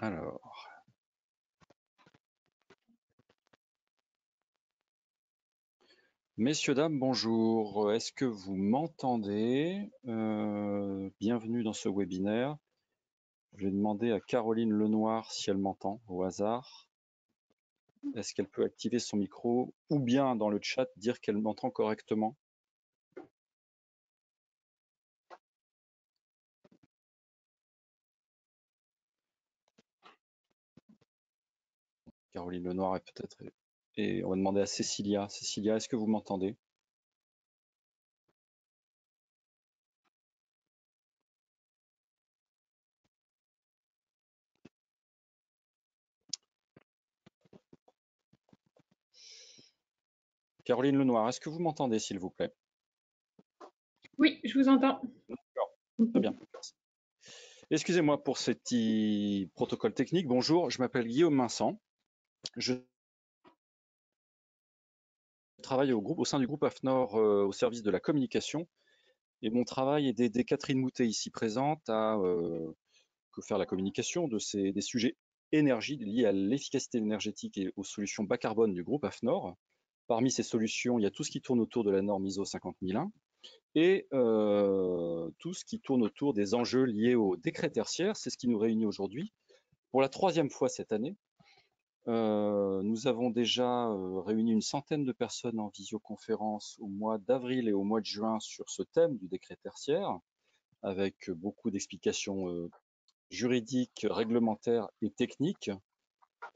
Alors, messieurs, dames, bonjour. Est-ce que vous m'entendez? Bienvenue dans ce webinaire. Je vais demander à Caroline Lenoir si elle m'entend au hasard. Est-ce qu'elle peut activer son micro ou bien dans le chat dire qu'elle m'entend correctement? Caroline Lenoir est peut-être... Et on va demander à Cécilia. Cécilia, est-ce que vous m'entendez? Caroline Lenoir, est-ce que vous m'entendez, s'il vous plaît? Oui, je vous entends. D'accord, très bien. Merci. Excusez-moi pour ce petit protocole technique. Bonjour, je m'appelle Guillaume Vincent. Je travaille au sein du groupe AFNOR au service de la communication. Et mon travail est d'aider Catherine Moutet, ici présente, à faire la communication des sujets énergie liés à l'efficacité énergétique et aux solutions bas carbone du groupe AFNOR. Parmi ces solutions, il y a tout ce qui tourne autour de la norme ISO 50001 et tout ce qui tourne autour des enjeux liés au décret tertiaire. C'est ce qui nous réunit aujourd'hui. Pour la 3e fois cette année, nous avons déjà réuni une centaine de personnes en visioconférence au mois d'avril et au mois de juin sur ce thème du décret tertiaire, avec beaucoup d'explications juridiques, réglementaires et techniques.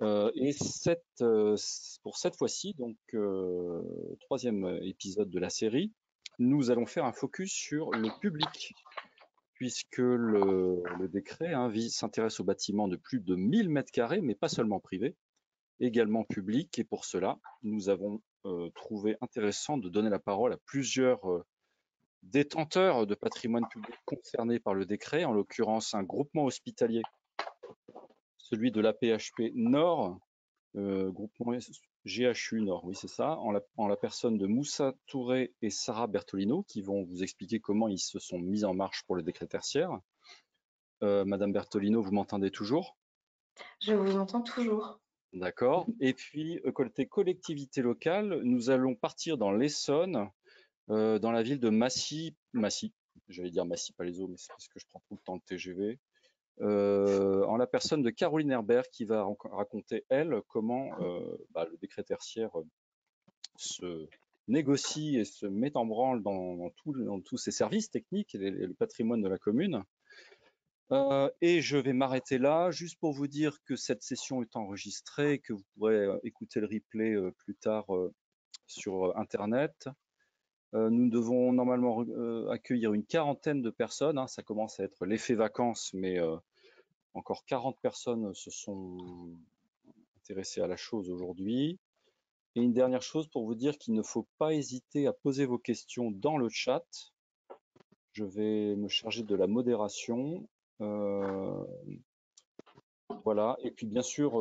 Et pour cette fois-ci, donc 3e épisode de la série, nous allons faire un focus sur le public, puisque le décret s'intéresse aux bâtiments de plus de 1000 m², mais pas seulement privés, également publics. Et pour cela, nous avons trouvé intéressant de donner la parole à plusieurs détenteurs de patrimoine public concernés par le décret, en l'occurrence un groupement hospitalier, celui de l'APHP Nord, groupement GHU Nord, oui c'est ça, en la personne de Moussa Touré et Sarah Bertolino, qui vont vous expliquer comment ils se sont mis en marche pour le décret tertiaire. Madame Bertolino, vous m'entendez toujours? Je vous entends toujours. D'accord. Et puis, côté collectivité locale, nous allons partir dans l'Essonne, dans la ville de Massy, j'allais dire Massy-Palaiseau, mais c'est parce que je prends tout le temps le TGV, en la personne de Caroline Herbert qui va raconter, elle, comment le décret tertiaire se négocie et se met en branle dans tous ses services techniques et le patrimoine de la commune. Et je vais m'arrêter là, juste pour vous dire que cette session est enregistrée, que vous pourrez écouter le replay plus tard sur Internet. Nous devons normalement accueillir une quarantaine de personnes, hein, ça commence à être l'effet vacances, mais encore 40 personnes se sont intéressées à la chose aujourd'hui. Et une dernière chose pour vous dire qu'il ne faut pas hésiter à poser vos questions dans le chat. Je vais me charger de la modération. Voilà, et puis bien sûr,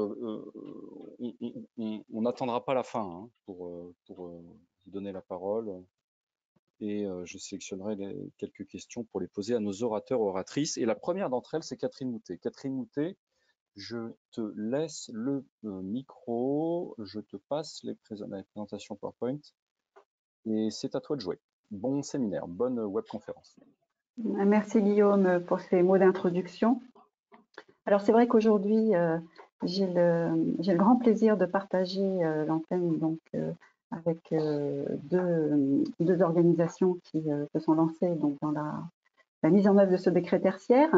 on n'attendra pas la fin hein, pour vous donner la parole. Et je sélectionnerai quelques questions pour les poser à nos orateurs, oratrices. Et la première d'entre elles, c'est Catherine Moutet. Catherine Moutet, je te laisse le micro, je te passe la présentation PowerPoint et c'est à toi de jouer. Bon séminaire, bonne webconférence. Merci Guillaume pour ces mots d'introduction. Alors c'est vrai qu'aujourd'hui, j'ai le grand plaisir de partager l'antenne avec deux organisations qui se sont lancées donc, dans la mise en œuvre de ce décret tertiaire.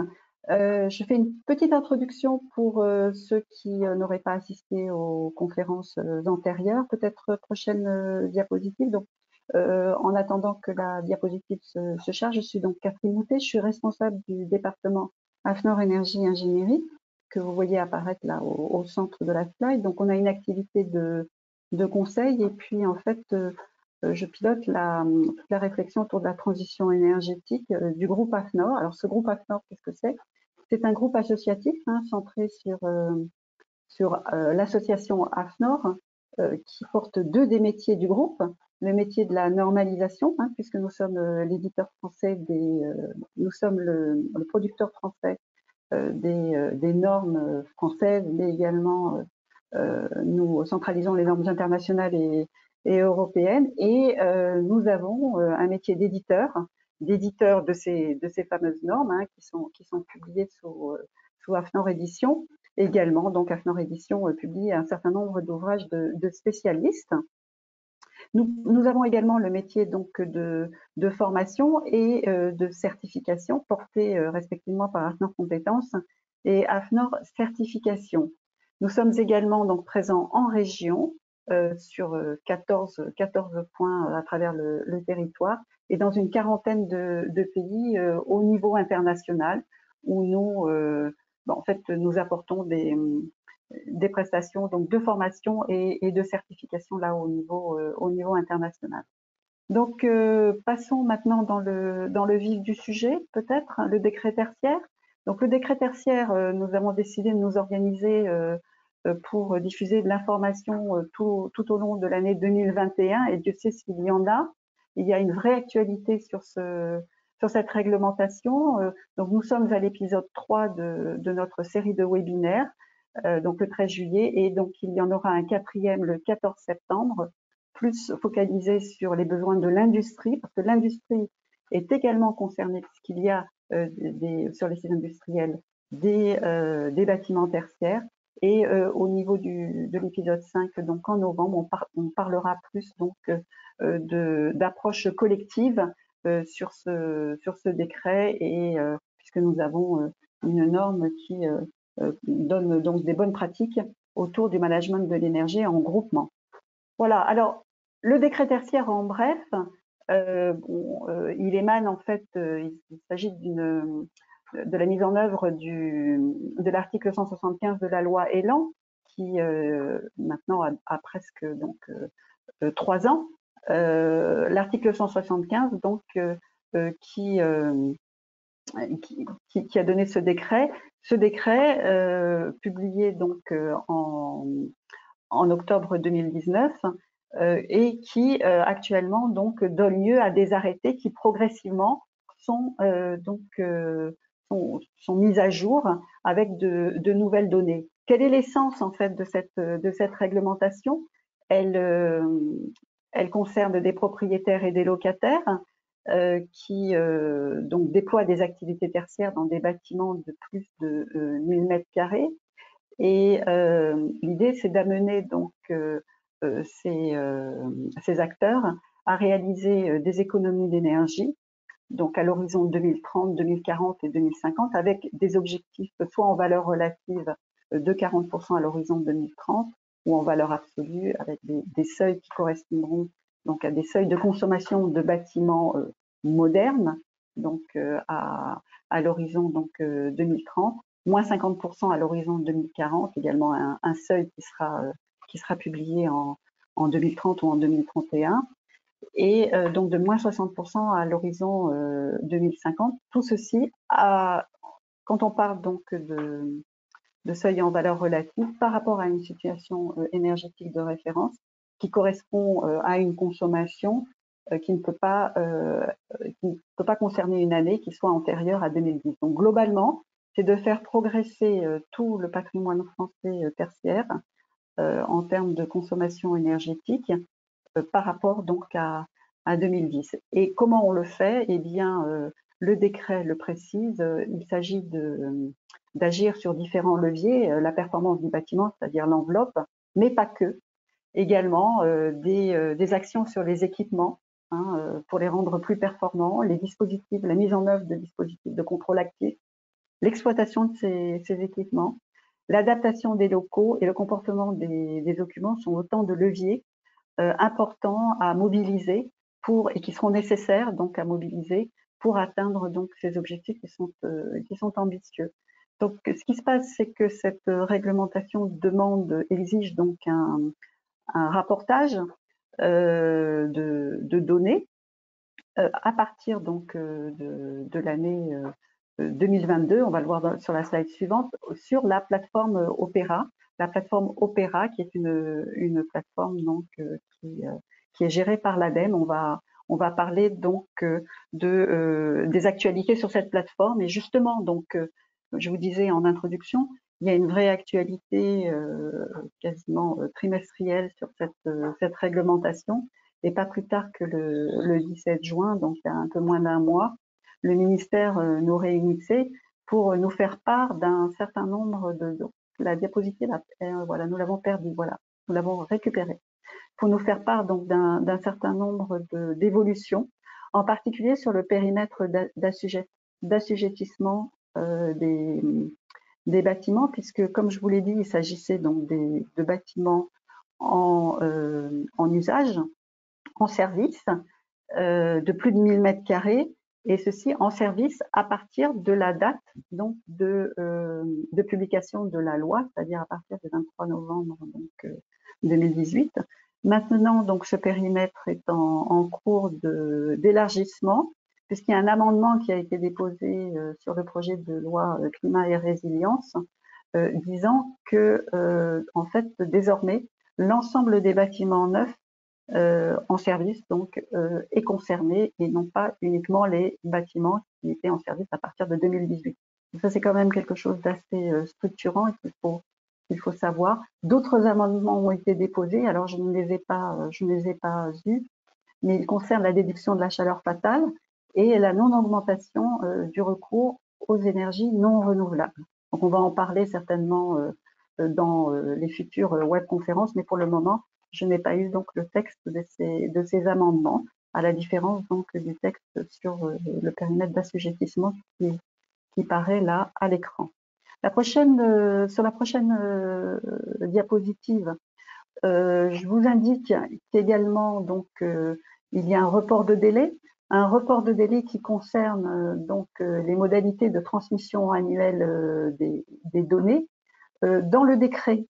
Je fais une petite introduction pour ceux qui n'auraient pas assisté aux conférences antérieures. Peut-être prochaine diapositive. Donc, en attendant que la diapositive se charge, je suis donc Catherine Moutet, je suis responsable du département AFNOR Énergie Ingénierie, que vous voyez apparaître là au centre de la slide. Donc, on a une activité de conseil et puis en fait, je pilote toute la réflexion autour de la transition énergétique du groupe AFNOR. Alors, ce groupe AFNOR, qu'est-ce que c'est? C'est un groupe associatif centré sur l'association AFNOR qui porte deux des métiers du groupe. Le métier de la normalisation, puisque nous sommes l'éditeur français nous sommes le producteur français des normes françaises, mais également nous centralisons les normes internationales et européennes, et nous avons un métier d'éditeur de ces fameuses normes, hein, qui sont publiées sous AFNOR Éditions. Également, donc AFNOR Éditions publie un certain nombre d'ouvrages de spécialistes. Nous avons également le métier donc de formation et de certification porté respectivement par AFNOR Compétences et AFNOR Certification. Nous sommes également donc présents en région sur 14 points à travers le territoire et dans une quarantaine de pays au niveau international où nous, en fait, nous apportons des prestations donc de formation et de certification là au niveau international. Donc passons maintenant dans le vif du sujet, peut-être le décret tertiaire. Donc le décret tertiaire, nous avons décidé de nous organiser pour diffuser de l'information tout au long de l'année 2021, et Dieu sait s'il y en a. Il y a une vraie actualité sur cette réglementation. Donc nous sommes à l'épisode 3 de notre série de webinaires, donc le 13 juillet, et donc il y en aura un 4e le 14 septembre, plus focalisé sur les besoins de l'industrie, parce que l'industrie est également concernée, puisqu'il y a sur les sites industriels des bâtiments tertiaires. Et au niveau de l'épisode 5, donc en novembre, on parlera plus donc d'approche collective sur ce décret, et puisque nous avons une norme qui donne donc des bonnes pratiques autour du management de l'énergie en groupement. Voilà, alors le décret tertiaire en bref, il émane en fait, il s'agit de la mise en œuvre de l'article 175 de la loi Elan, qui maintenant a presque donc 3 ans. L'article 175 donc qui a donné ce décret. Ce décret publié donc en octobre 2019 et qui actuellement donc donne lieu à des arrêtés qui progressivement sont mises à jour avec de nouvelles données. Quelle est l'essence en fait de cette réglementation? Elle concerne des propriétaires et des locataires qui donc déploient des activités tertiaires dans des bâtiments de plus de 1000 mètres carrés. Et l'idée, c'est d'amener donc ces acteurs à réaliser des économies d'énergie, donc à l'horizon 2030, 2040 et 2050, avec des objectifs soit en valeur relative de 40% à l'horizon 2030, ou en valeur absolue avec des seuils qui correspondront donc à des seuils de consommation de bâtiments modernes, donc à l'horizon donc 2030, moins 50% à l'horizon 2040, également un seuil qui sera publié en 2030 ou en 2031. Et donc de moins 60% à l'horizon 2050. Tout ceci, quand on parle donc de seuil en valeur relative, par rapport à une situation énergétique de référence qui correspond à une consommation qui ne peut pas concerner une année qui soit antérieure à 2010. Donc globalement, c'est de faire progresser tout le patrimoine français tertiaire en termes de consommation énergétique par rapport donc à 2010. Et comment on le fait? Eh bien, le décret le précise, il s'agit d'agir sur différents leviers, la performance du bâtiment, c'est-à-dire l'enveloppe, mais pas que. Également, des actions sur les équipements, hein, pour les rendre plus performants, les dispositifs, la mise en œuvre de dispositifs de contrôle actif, l'exploitation de ces équipements, l'adaptation des locaux et le comportement des occupants sont autant de leviers importants à mobiliser et qui seront nécessaires donc à mobiliser pour atteindre donc ces objectifs qui sont ambitieux. Donc, ce qui se passe, c'est que cette réglementation exige donc un rapportage de données à partir donc de l'année 2022. On va le voir sur la slide suivante, sur la plateforme Opera. La plateforme Opera, qui est une plateforme donc qui est gérée par l'ADEME. On va parler donc des actualités sur cette plateforme, et justement donc je vous disais en introduction, il y a une vraie actualité quasiment trimestrielle sur cette réglementation. Et pas plus tard que le 17 juin, donc il y a un peu moins d'un mois, le ministère nous réunissait pour nous faire part d'un certain nombre de la diapositive, voilà, nous l'avons perdue, voilà, nous l'avons récupérée, pour nous faire part donc d'un certain nombre d'évolutions, en particulier sur le périmètre d'assujettissement des bâtiments, puisque comme je vous l'ai dit, il s'agissait donc de bâtiments en usage, en service, de plus de 1000 mètres carrés, et ceci en service à partir de la date donc de publication de la loi, c'est-à-dire à partir du 23 novembre donc, 2018. Maintenant, donc, ce périmètre est en cours d'élargissement, puisqu'il y a un amendement qui a été déposé sur le projet de loi climat et résilience, disant que, en fait, désormais, l'ensemble des bâtiments neufs en service donc est concerné, et non pas uniquement les bâtiments qui étaient en service à partir de 2018. Donc ça, c'est quand même quelque chose d'assez structurant et qu'il faut savoir. D'autres amendements ont été déposés, alors je ne les ai pas vus, mais ils concernent la déduction de la chaleur fatale et la non-augmentation du recours aux énergies non renouvelables. Donc on va en parler certainement dans les futures webconférences, mais pour le moment, je n'ai pas eu donc le texte de ces amendements, à la différence donc du texte sur le périmètre d'assujettissement qui paraît là à l'écran. Sur la prochaine diapositive, je vous indique qu'également donc il y a un report de délai qui concerne donc les modalités de transmission annuelle des données. Dans le décret,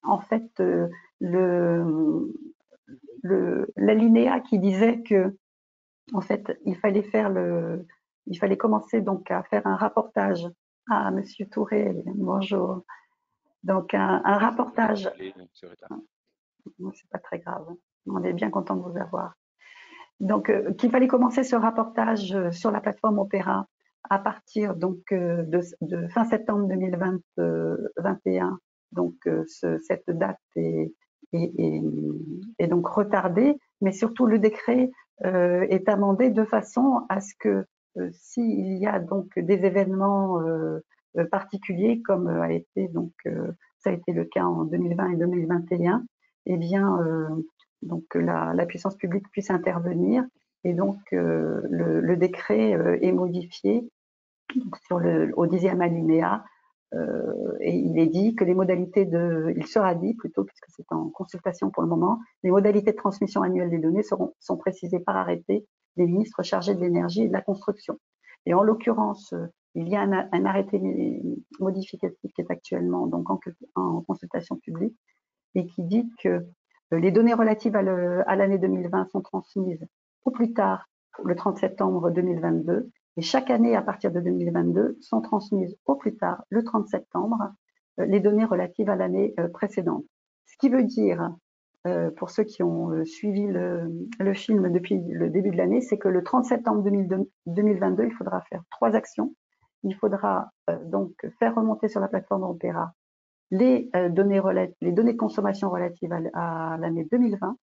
en fait, l'alinéa qui disait que, en fait, il fallait commencer donc à faire un rapportage. Ah, Monsieur Touré, bonjour. Donc un rapportage. C'est pas très grave. On est bien content de vous avoir. Donc, qu'il fallait commencer ce rapportage sur la plateforme Opéra à partir donc de fin septembre 2021. Donc, cette date est donc retardée, mais surtout le décret est amendé de façon à ce que s'il y a donc des événements particuliers, comme a été donc ça a été le cas en 2020 et 2021, eh bien donc la puissance publique puisse intervenir, et donc le décret est modifié donc, au 10e alinéa, et il est dit que les modalités il sera dit plutôt, puisque c'est en consultation pour le moment, les modalités de transmission annuelle des données sont précisées par arrêté des ministres chargés de l'énergie et de la construction. Et en l'occurrence, il y a un arrêté modificatif qui est actuellement donc en consultation publique, et qui dit que les données relatives à l'année 2020 sont transmises au plus tard le 30 septembre 2022, et chaque année à partir de 2022 sont transmises au plus tard le 30 septembre les données relatives à l'année précédente. Ce qui veut dire, pour ceux qui ont suivi le film depuis le début de l'année, c'est que le 30 septembre 2022, il faudra faire 3 actions. Il faudra donc faire remonter sur la plateforme Opéra les données de consommation relatives à l'année 2020,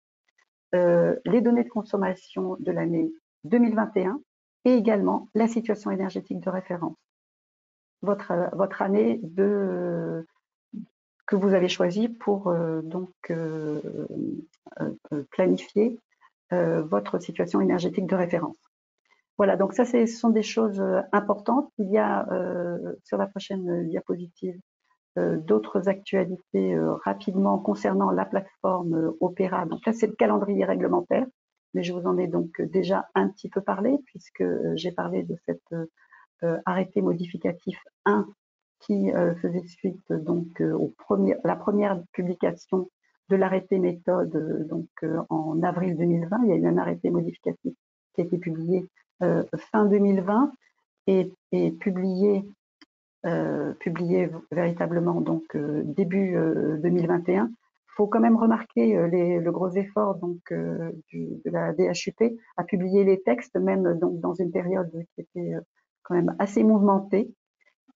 les données de consommation de l'année 2021, et également la situation énergétique de référence. Votre année que vous avez choisie pour donc planifier votre situation énergétique de référence. Voilà, donc ça, ce sont des choses importantes. Il y a sur la prochaine diapositive d'autres actualités rapidement concernant la plateforme Opéra. Donc là, c'est le calendrier réglementaire, mais je vous en ai donc déjà un petit peu parlé, puisque j'ai parlé de cet arrêté modificatif 1 qui faisait suite donc la première publication de l'arrêté méthode donc en avril 2020. Il y a eu un arrêté modificatif qui a été publié fin 2020 et publié véritablement donc début 2021. Il faut quand même remarquer le gros effort donc de la DHUP à publier les textes, même donc dans une période qui était quand même assez mouvementée.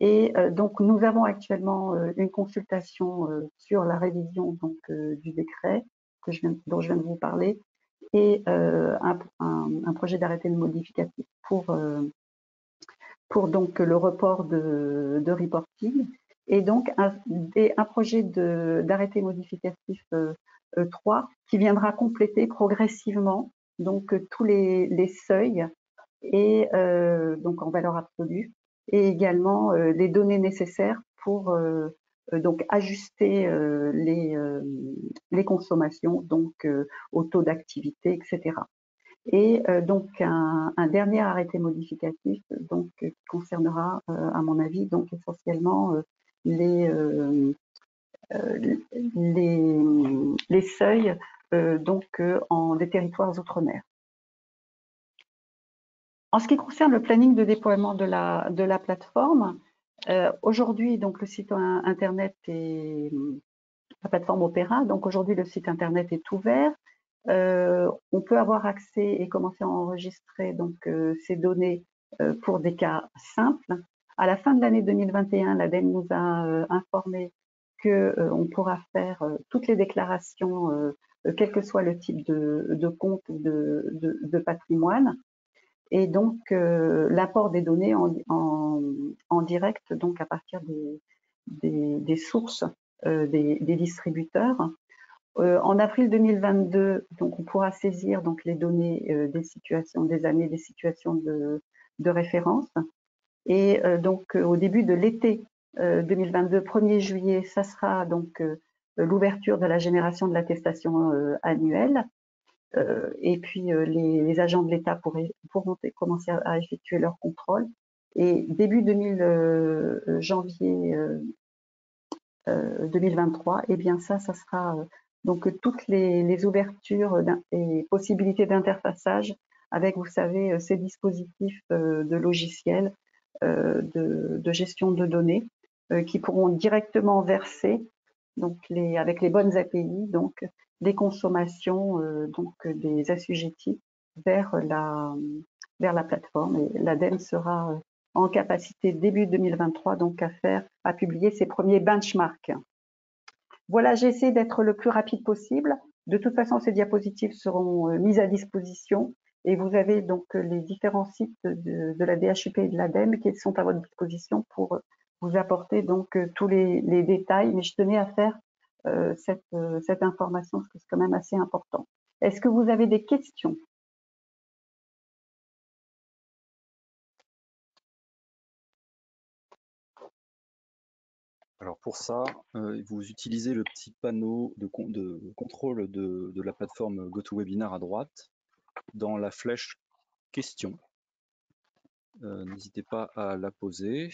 Et donc, nous avons actuellement une consultation sur la révision donc, du décret dont je viens de vous parler et un projet d'arrêté de modificatif pour donc le report de reporting et donc un projet d'arrêté modificatif 3 qui viendra compléter progressivement donc tous les seuils et donc en valeur absolue et également les données nécessaires pour donc ajuster les consommations donc au taux d'activité, etc. Et donc un dernier arrêté modificatif donc qui concernera à mon avis donc essentiellement les seuils donc en des territoires outre-mer. En ce qui concerne le planning de déploiement de la plateforme, aujourd'hui donc le site internet est la plateforme Opera. Donc aujourd'hui le site internet est ouvert. On peut avoir accès et commencer à enregistrer donc ces données pour des cas simples. À la fin de l'année 2021, l'ADEME nous a informé qu'on pourra faire toutes les déclarations, quel que soit le type de compte de patrimoine. Et donc l'apport des données en direct, donc à partir des sources des distributeurs. En avril 2022, donc on pourra saisir donc les données des situations, des années, des situations de référence. Et donc au début de l'été 2022, 1er juillet, ça sera donc l'ouverture de la génération de l'attestation annuelle. Et puis les agents de l'État pourront commencer à effectuer leur contrôle. Et début janvier 2023, eh bien ça sera donc toutes les ouvertures et possibilités d'interfaçage avec, vous savez, ces dispositifs de logiciels de gestion de données qui pourront directement verser donc avec les bonnes API donc des consommations donc des assujettis vers la plateforme et l'ADEME sera en capacité début 2023 donc à publier ses premiers benchmarks. Voilà, j'ai essayé d'être le plus rapide possible. De toute façon, ces diapositives seront mises à disposition et vous avez donc les différents sites de la DHUP et de l'ADEME qui sont à votre disposition pour vous apporter donc tous les détails. Mais je tenais à faire cette information parce que c'est quand même assez important. Est-ce que vous avez des questions ? Alors pour ça, vous utilisez le petit panneau de contrôle de la plateforme GoToWebinar à droite, dans la flèche questions. N'hésitez pas à la poser.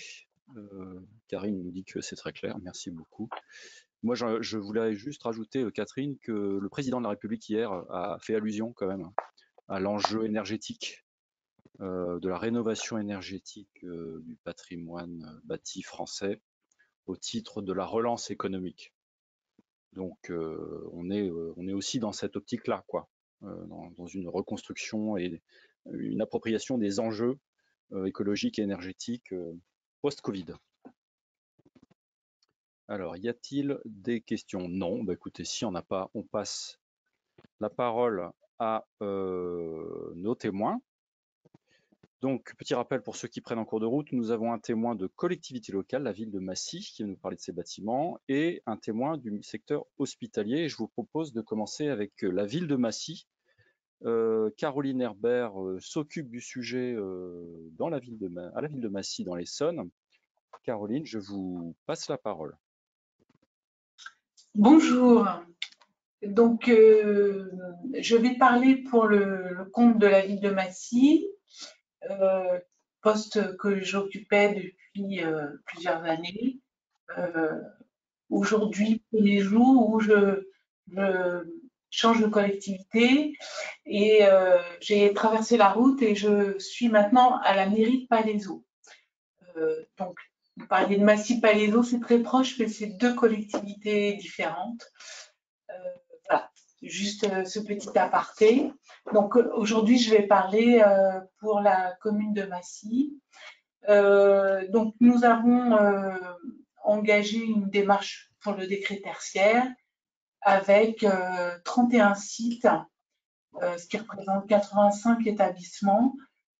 Karine nous dit que c'est très clair, merci beaucoup. Moi, je voulais juste rajouter, Catherine, que le président de la République hier a fait allusion quand même à l'enjeu énergétique, de la rénovation énergétique du patrimoine bâti français au titre de la relance économique. Donc, on est aussi dans cette optique-là, quoi, dans une reconstruction et une appropriation des enjeux écologiques et énergétiques post-Covid. Alors, y a-t-il des questions? Non. Bah, écoutez, si on n'a pas, on passe la parole à nos témoins. Donc, petit rappel pour ceux qui prennent en cours de route, nous avons un témoin de collectivité locale, la ville de Massy, qui va nous parler de ses bâtiments, et un témoin du secteur hospitalier. Je vous propose de commencer avec la ville de Massy. Caroline Herbert s'occupe du sujet à la ville de Massy, dans l'Essonne. Caroline, je vous passe la parole. Bonjour. Donc, je vais parler pour le compte de la ville de Massy, poste que j'occupais depuis plusieurs années. Aujourd'hui, c'est les jours où je change de collectivité et j'ai traversé la route et je suis maintenant à la mairie de Palaiseau. Donc, vous parliez de Massy-Palaiseau, c'est très proche, mais c'est deux collectivités différentes. Voilà, juste ce petit aparté. Donc aujourd'hui, je vais parler pour la commune de Massy. Donc, nous avons engagé une démarche pour le décret tertiaire avec 31 sites, ce qui représente 85 établissements,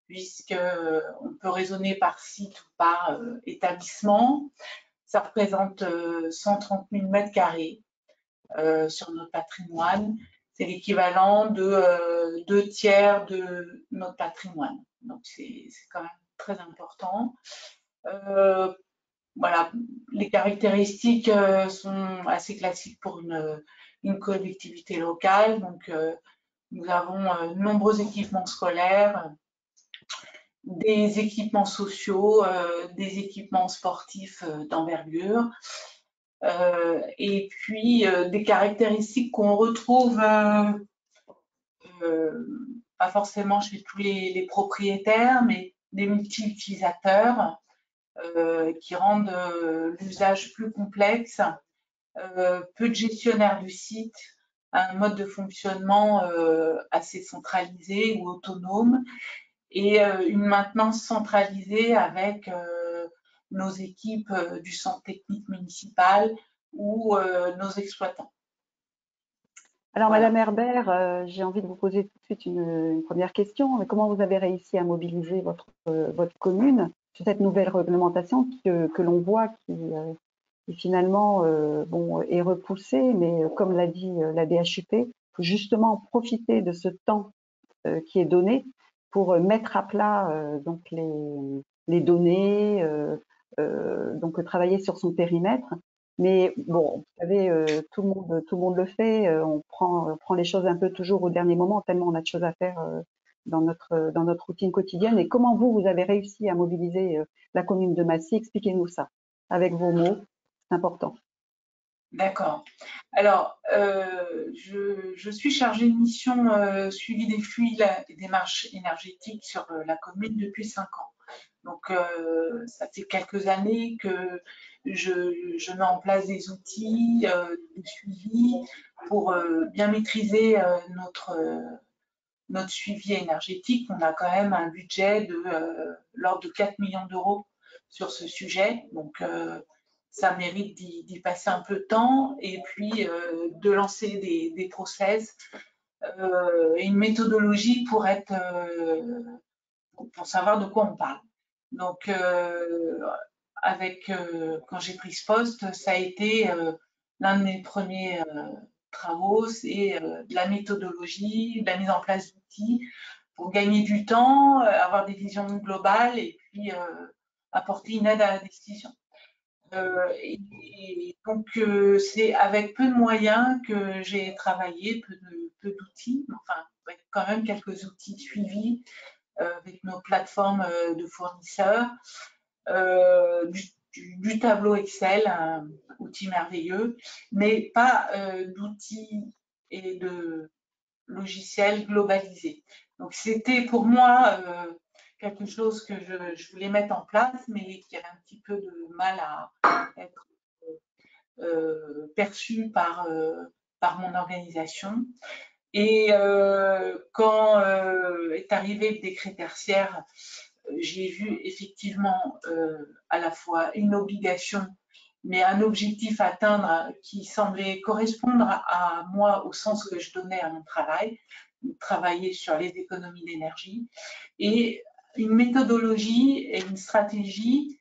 puisqu'on peut raisonner par site ou par établissement. Ça représente 130 000 mètres carrés sur notre patrimoine. C'est l'équivalent de 2 tiers de notre patrimoine. Donc, c'est quand même très important. Voilà, les caractéristiques sont assez classiques pour une collectivité locale. Donc, nous avons de nombreux équipements scolaires, des équipements sociaux, des équipements sportifs d'envergure, et puis des caractéristiques qu'on retrouve pas forcément chez tous les propriétaires, mais des multi-utilisateurs qui rendent l'usage plus complexe, peu de gestionnaires du site, un mode de fonctionnement assez centralisé ou autonome, et une maintenance centralisée avec nos équipes du centre technique municipal ou nos exploitants. Alors, Voilà. Madame Herbert, j'ai envie de vous poser tout de suite une première question. Mais comment vous avez réussi à mobiliser votre commune sur cette nouvelle réglementation que l'on voit qui finalement bon, est repoussée, mais comme l'a dit la DHUP, il faut justement profiter de ce temps qui est donné pour mettre à plat donc les données, donc travailler sur son périmètre. Mais bon, vous savez, tout le monde le fait. On prend les choses un peu toujours au dernier moment, tellement on a de choses à faire dans notre routine quotidienne. Et comment vous avez réussi à mobiliser la commune de Massy? Expliquez-nous ça avec vos mots, c'est important. D'accord. Alors, je suis chargée de mission suivi des flux et démarches énergétiques sur la commune depuis 5 ans. Donc, ça fait quelques années que je mets en place des outils de suivi pour bien maîtriser notre suivi énergétique. On a quand même un budget de l'ordre de 4 millions d'euros sur ce sujet. Donc, ça mérite d'y passer un peu de temps et puis de lancer des process et une méthodologie pour savoir de quoi on parle. Donc, quand j'ai pris ce poste, ça a été l'un de mes premiers travaux, c'est de la méthodologie, de la mise en place d'outils pour gagner du temps, avoir des visions globales et puis apporter une aide à la décision. Et donc, c'est avec peu de moyens que j'ai travaillé, peu d'outils, enfin, avec quand même quelques outils de suivi avec nos plateformes de fournisseurs, du tableau Excel, un outil merveilleux, mais pas d'outils et de logiciels globalisés. Donc, c'était pour moi quelque chose que je voulais mettre en place, mais qui avait un petit peu de mal à être perçu par mon organisation. Et quand est arrivé le décret tertiaire, j'ai vu effectivement à la fois une obligation, mais un objectif à atteindre qui semblait correspondre à moi au sens que je donnais à mon travail, travailler sur les économies d'énergie, et une méthodologie et une stratégie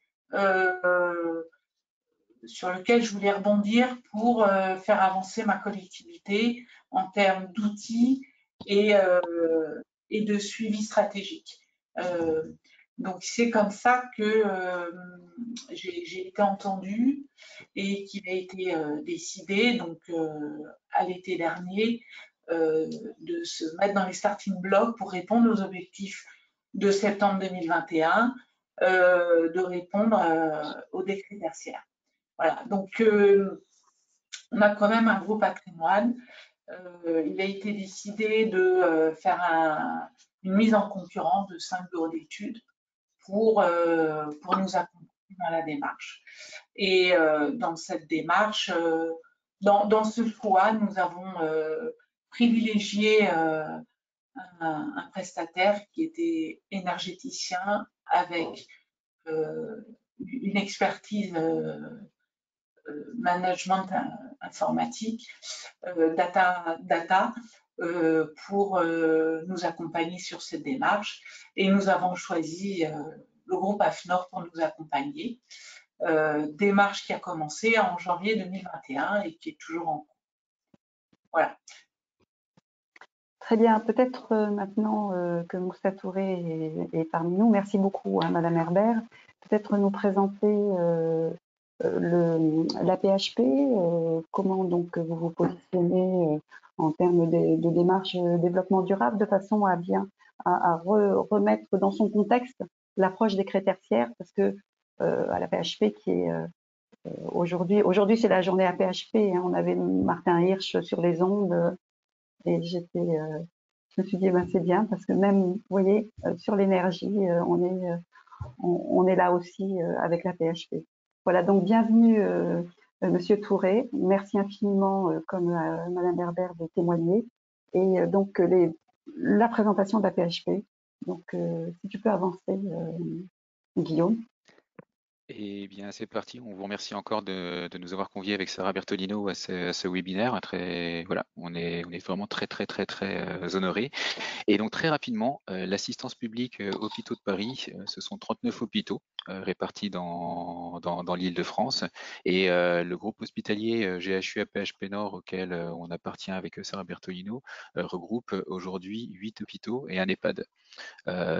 sur lequel je voulais rebondir pour faire avancer ma collectivité en termes d'outils et de suivi stratégique. Donc, c'est comme ça que j'ai été entendue et qu'il a été décidé, donc à l'été dernier, de se mettre dans les starting blocks pour répondre aux objectifs de septembre 2021, de répondre au décret tertiaire. Voilà, donc on a quand même un gros patrimoine. Il a été décidé de faire une mise en concurrence de 5 bureaux d'études pour nous accompagner dans la démarche. Et dans cette démarche, dans ce choix, nous avons privilégié un prestataire qui était énergéticien avec une expertise management informatique, data pour nous accompagner sur cette démarche. Et nous avons choisi le groupe AFNOR pour nous accompagner. Démarche qui a commencé en janvier 2021 et qui est toujours en cours. Voilà. Très bien, peut-être maintenant que Moussa Touré est parmi nous, merci beaucoup à Madame Herbert, peut-être nous présenter la PHP, comment donc vous vous positionnez en termes de démarche développement durable de façon à bien remettre dans son contexte l'approche des critères tiers, parce que à la PHP qui est aujourd'hui c'est la journée à PHP, hein, on avait Martin Hirsch sur les ondes et je me suis dit ben, c'est bien parce que même vous voyez sur l'énergie on est là aussi avec la PHP. Voilà, donc bienvenue Monsieur Touré. Merci infiniment, comme Madame Berber, de témoigner. Et donc la présentation de la PHP. Donc si tu peux avancer, Guillaume. Eh bien, c'est parti. On vous remercie encore de nous avoir conviés avec Sarah Bertolino à ce webinaire. Voilà, on est vraiment très honorés. Et donc très rapidement, l'assistance publique hôpitaux de Paris, ce sont 39 hôpitaux répartis dans l'Île-de-France. Et le groupe hospitalier GHU PHP Nord, auquel on appartient avec Sarah Bertolino, regroupe aujourd'hui 8 hôpitaux et un EHPAD.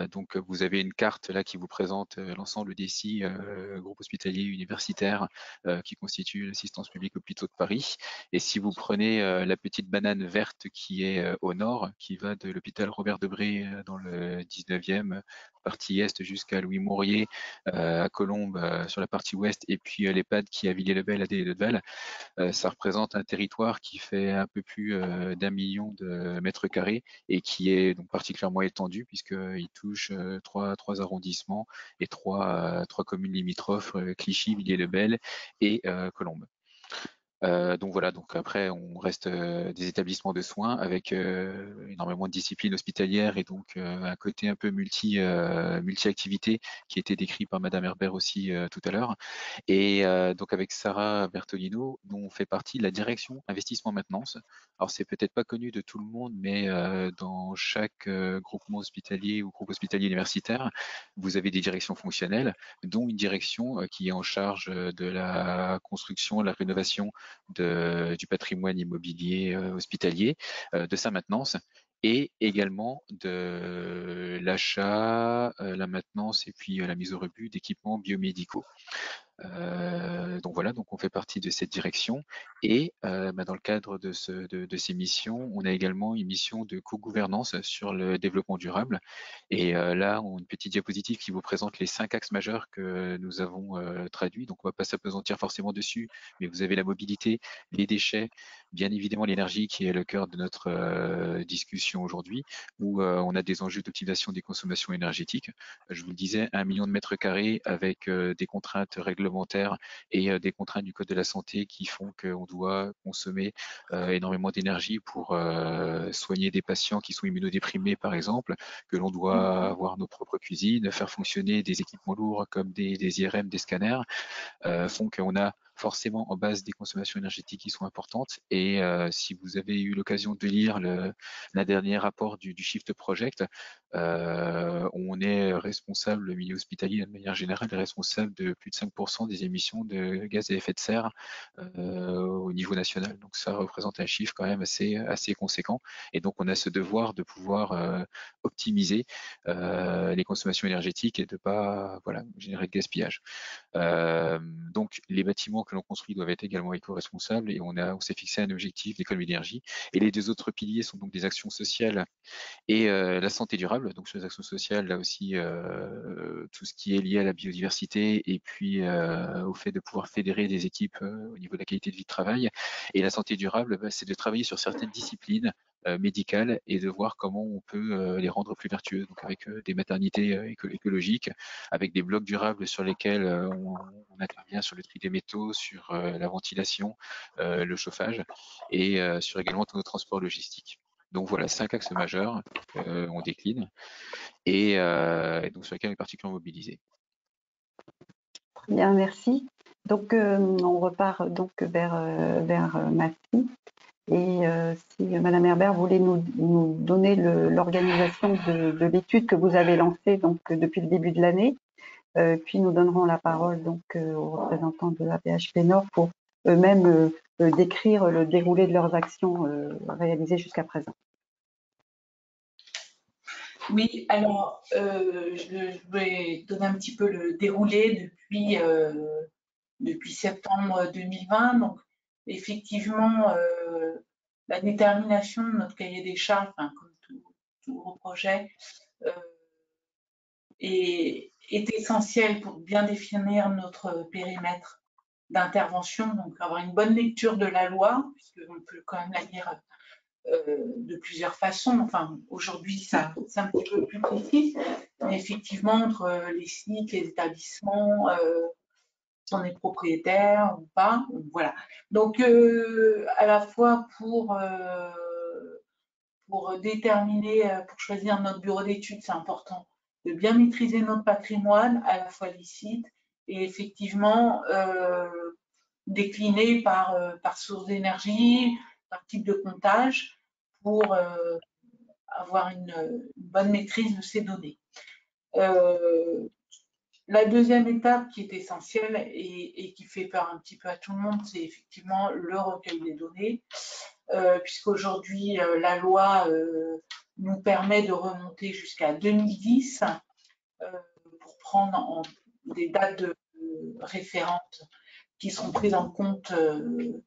Donc vous avez une carte là qui vous présente l'ensemble des 6 groupes hospitaliers universitaires qui constituent l'assistance publique hôpitaux de Paris. Et si vous prenez la petite banane verte qui est au nord, qui va de l'hôpital Robert Debré dans le 19e, partie est jusqu'à Louis Mourier, à Colombes sur la partie ouest, et puis l'EHPAD qui est à Villiers-le-Bel, à Délé-de-Val, ça représente un territoire qui fait un peu plus d'1 million de mètres carrés et qui est donc particulièrement étendu puisqu'il touche trois arrondissements et trois communes limitrophes, Clichy, Villiers-le-Bel et Colombes. Donc voilà, donc après on reste des établissements de soins avec énormément de disciplines hospitalières et donc un côté un peu multi-activité qui a été décrit par Madame Herbert aussi tout à l'heure. Et donc avec Sarah Bertolino, nous on fait partie de la direction investissement maintenance. Alors c'est peut-être pas connu de tout le monde, mais dans chaque groupement hospitalier ou groupe hospitalier universitaire, vous avez des directions fonctionnelles, dont une direction qui est en charge de la construction, de la rénovation du patrimoine immobilier hospitalier, de sa maintenance et également de l'achat, la maintenance et puis la mise au rebut d'équipements biomédicaux. Donc voilà, donc on fait partie de cette direction et dans le cadre de ces missions, on a également une mission de co-gouvernance sur le développement durable. Et là, on a une petite diapositive qui vous présente les 5 axes majeurs que nous avons traduits. Donc on ne va pas s'apesantir forcément dessus, mais vous avez la mobilité, les déchets, bien évidemment l'énergie qui est le cœur de notre discussion aujourd'hui, où on a des enjeux d'optimisation des consommations énergétiques. Je vous le disais, 1 million de mètres carrés avec des contraintes réglementaires et des contraintes du Code de la santé qui font qu'on doit consommer énormément d'énergie pour soigner des patients qui sont immunodéprimés, par exemple, que l'on doit avoir nos propres cuisines, faire fonctionner des équipements lourds comme des IRM, des scanners, font qu'on a forcément en base des consommations énergétiques qui sont importantes. Et si vous avez eu l'occasion de lire la dernière rapport du Shift Project, on est responsable, le milieu hospitalier de manière générale est responsable de plus de 5% des émissions de gaz à effet de serre au niveau national. Donc ça représente un chiffre quand même assez conséquent. Et donc on a ce devoir de pouvoir optimiser les consommations énergétiques et de ne pas générer de gaspillage. Donc les bâtiments que l'on construit doivent être également éco-responsables et on s'est fixé un objectif d'économie d'énergie. Et les 2 autres piliers sont donc des actions sociales et la santé durable. Donc sur les actions sociales, là aussi, tout ce qui est lié à la biodiversité et puis au fait de pouvoir fédérer des équipes au niveau de la qualité de vie de travail. Et la santé durable, c'est de travailler sur certaines disciplines médicales et de voir comment on peut les rendre plus vertueuses. Donc avec des maternités écologiques, avec des blocs durables sur lesquels on intervient sur le tri des métaux, sur la ventilation, le chauffage et sur également tous nos transports logistiques. Donc voilà, 5 axes majeurs on décline et donc sur lesquels on est particulièrement mobilisé. Bien, merci. Donc, on repart donc vers Massy. Et si Madame Herbert voulait nous donner l'organisation de l'étude que vous avez lancée donc depuis le début de l'année, puis nous donnerons la parole donc aux représentants de l'APHP Nord pour eux-mêmes décrire le déroulé de leurs actions réalisées jusqu'à présent. Oui, alors je vais donner un petit peu le déroulé depuis septembre 2020. Donc, effectivement, la détermination de notre cahier des charges, enfin, comme tout gros projet, est essentielle pour bien définir notre périmètre d'intervention, donc avoir une bonne lecture de la loi, puisqu'on peut quand même la lire de plusieurs façons. Enfin, aujourd'hui, c'est un petit peu plus précis, mais effectivement, entre les sites, les établissements, si on est propriétaire ou pas, voilà. Donc, à la fois pour déterminer, pour choisir notre bureau d'études, c'est important de bien maîtriser notre patrimoine, à la fois les sites, et effectivement décliner par source d'énergie, par type de comptage, pour avoir une bonne maîtrise de ces données. La deuxième étape qui est essentielle et qui fait peur un petit peu à tout le monde, c'est effectivement le recueil des données, puisqu'aujourd'hui, la loi nous permet de remonter jusqu'à 2010 pour prendre des dates de référentes qui seront prises en compte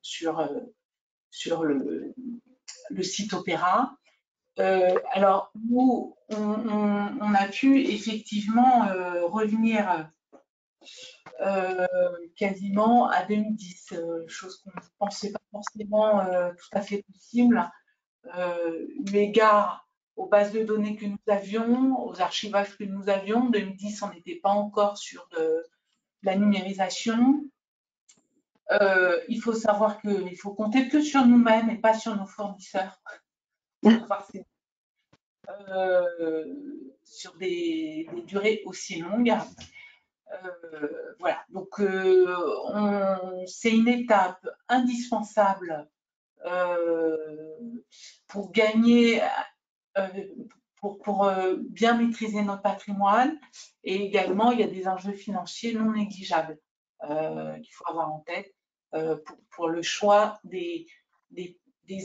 sur le site Opéra. Alors, nous, on a pu effectivement revenir quasiment à 2010, chose qu'on ne pensait pas forcément tout à fait possible, eu égard aux bases de données que nous avions, aux archivages que nous avions. En 2010, on n'était pas encore sur de la numérisation. Il faut savoir qu'il faut compter que sur nous-mêmes et pas sur nos fournisseurs pour voir sur des durées aussi longues. Voilà, donc c'est une étape indispensable pour gagner, pour bien maîtriser notre patrimoine, et également il y a des enjeux financiers non négligeables qu'il faut avoir en tête pour le choix des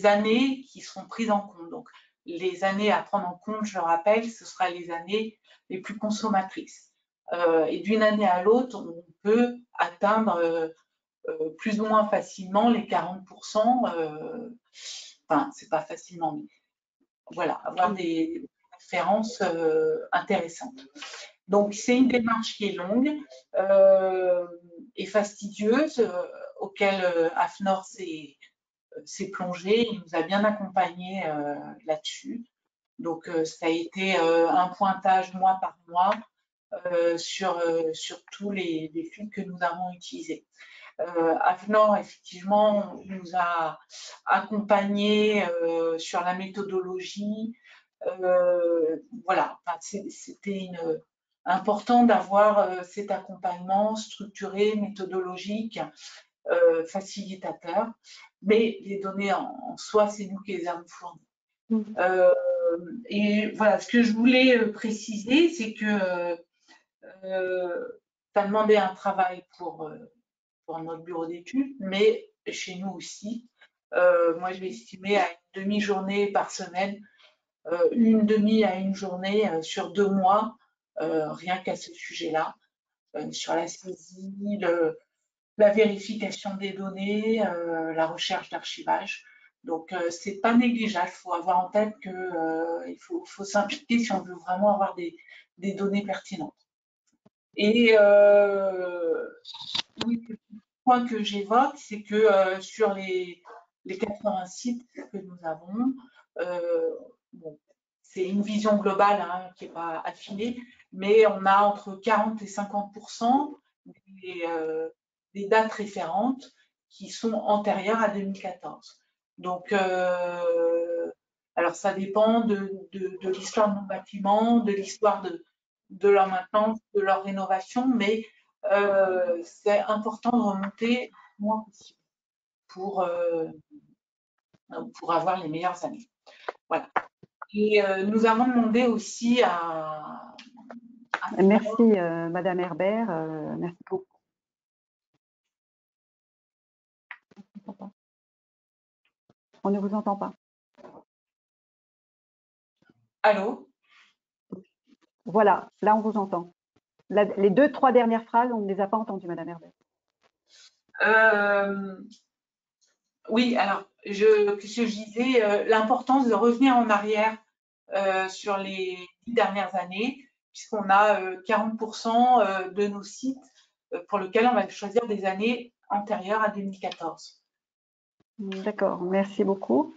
années qui seront prises en compte. Donc, les années à prendre en compte, je le rappelle, ce sera les années les plus consommatrices. Et d'une année à l'autre, on peut atteindre plus ou moins facilement les 40%. Enfin, c'est pas facilement, mais voilà, avoir des références intéressantes. Donc, c'est une démarche qui est longue et fastidieuse, auquel AFNOR s'est plongé. Il nous a bien accompagnés là-dessus. Donc, ça a été un pointage mois par mois sur tous les flux que nous avons utilisés. AFNOR, effectivement, nous a accompagnés sur la méthodologie. Voilà, enfin, c'était important d'avoir cet accompagnement structuré, méthodologique, facilitateur. Mais les données en soi, c'est nous qui les avons fournies. Et voilà, ce que je voulais préciser, c'est que ça demandait un travail pour notre bureau d'études, mais chez nous aussi. Moi, je vais estimer à une demi-journée par semaine, une demi à une journée sur 2 mois, rien qu'à ce sujet-là, sur la saisie, la vérification des données, la recherche d'archivage. Donc, c'est pas négligeable. Il faut avoir en tête qu'il faut s'impliquer si on veut vraiment avoir des données pertinentes. Et oui, le point que j'évoque, c'est que sur les 80 sites que nous avons, bon, c'est une vision globale hein, qui n'est pas affinée, mais on a entre 40 et 50% des dates référentes qui sont antérieures à 2014. Donc, alors ça dépend de l'histoire de nos bâtiments, de l'histoire de leur maintenance, de leur rénovation, mais c'est important de remonter le moins possible pour avoir les meilleures années. Voilà. Et nous avons demandé aussi à Merci, Madame Herbert. Merci beaucoup. On ne vous entend pas. Allô? Voilà, là on vous entend. Les 2-3 dernières phrases, on ne les a pas entendues, Madame Herbert. Oui, alors, ce que je disais, l'importance de revenir en arrière sur les 10 dernières années, puisqu'on a 40% de nos sites pour lesquels on va choisir des années antérieures à 2014. D'accord, merci beaucoup.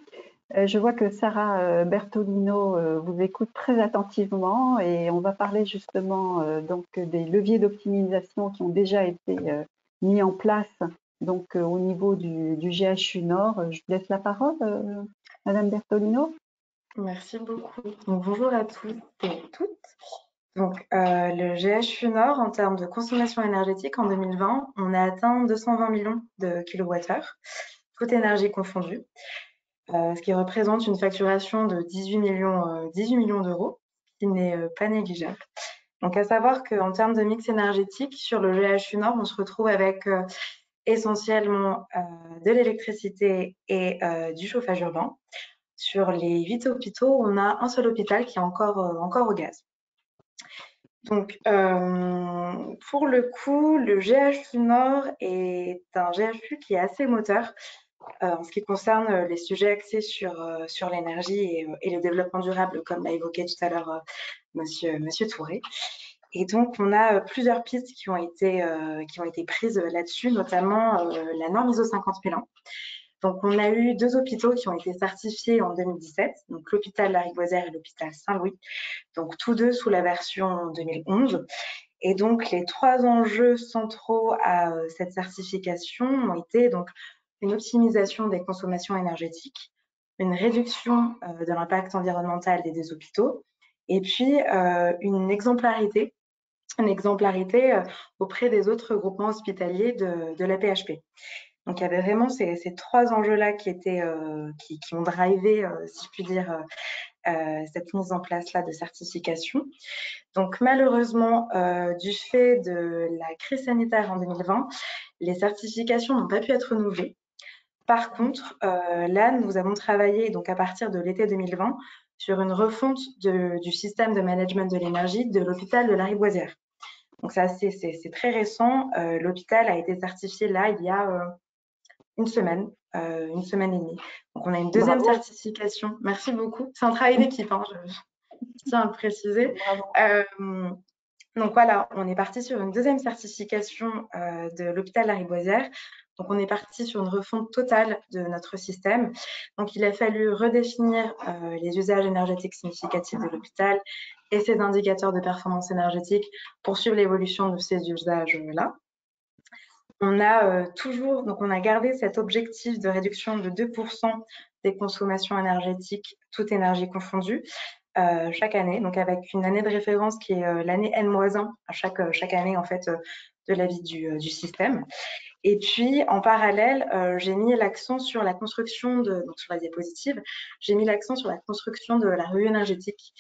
Je vois que Sarah Bertolino vous écoute très attentivement et on va parler justement donc des leviers d'optimisation qui ont déjà été mis en place donc au niveau du GHU Nord. Je vous laisse la parole, Madame Bertolino. Merci beaucoup. Donc, bonjour à tous et toutes. Donc, le GHU Nord, en termes de consommation énergétique, en 2020, on a atteint 220 millions de kilowattheures, toute énergie confondue, ce qui représente une facturation de 18 millions d'euros, qui n'est pas négligeable. Donc, à savoir qu'en termes de mix énergétique, sur le GHU Nord, on se retrouve avec essentiellement de l'électricité et du chauffage urbain. Sur les 8 hôpitaux, on a un seul hôpital qui est encore au gaz. Donc, pour le coup, le GHU Nord est un GHU qui est assez moteur en ce qui concerne les sujets axés sur l'énergie et le développement durable, comme l'a évoqué tout à l'heure Monsieur Touré. Et donc, on a plusieurs pistes qui ont été prises là-dessus, notamment la norme ISO 50001. Donc, on a eu 2 hôpitaux qui ont été certifiés en 2017, donc l'hôpital Lariboisière et l'hôpital Saint-Louis, donc tous deux sous la version 2011. Et donc, les 3 enjeux centraux à cette certification ont été donc une optimisation des consommations énergétiques, une réduction de l'impact environnemental des 2 hôpitaux, et puis une exemplarité auprès des autres groupements hospitaliers de la PHP. Donc, il y avait vraiment ces 3 enjeux-là qui ont drivé, si je puis dire, cette mise en place-là de certification. Donc, malheureusement, du fait de la crise sanitaire en 2020, les certifications n'ont pas pu être renouvelées. Par contre, là, nous avons travaillé, donc à partir de l'été 2020, sur une refonte du système de management de l'énergie de l'hôpital de Lariboisière. Donc, ça, c'est très récent. L'hôpital a été certifié là, il y a une semaine et demie. Donc, on a une deuxième certification. Merci beaucoup. C'est un travail d'équipe, hein, je tiens à le préciser. Donc, voilà, on est parti sur une deuxième certification de l'hôpital Lariboisière. Donc, on est parti sur une refonte totale de notre système. Donc, il a fallu redéfinir les usages énergétiques significatifs de l'hôpital et ses indicateurs de performance énergétique pour suivre l'évolution de ces usages-là. On a on a gardé cet objectif de réduction de 2% des consommations énergétiques, toute énergie confondue, chaque année, donc avec une année de référence qui est l'année N-1 à chaque année en fait de la vie du système. Et puis en parallèle, j'ai mis l'accent sur la construction donc sur la diapositive, j'ai mis l'accent sur la construction de la revue énergétique.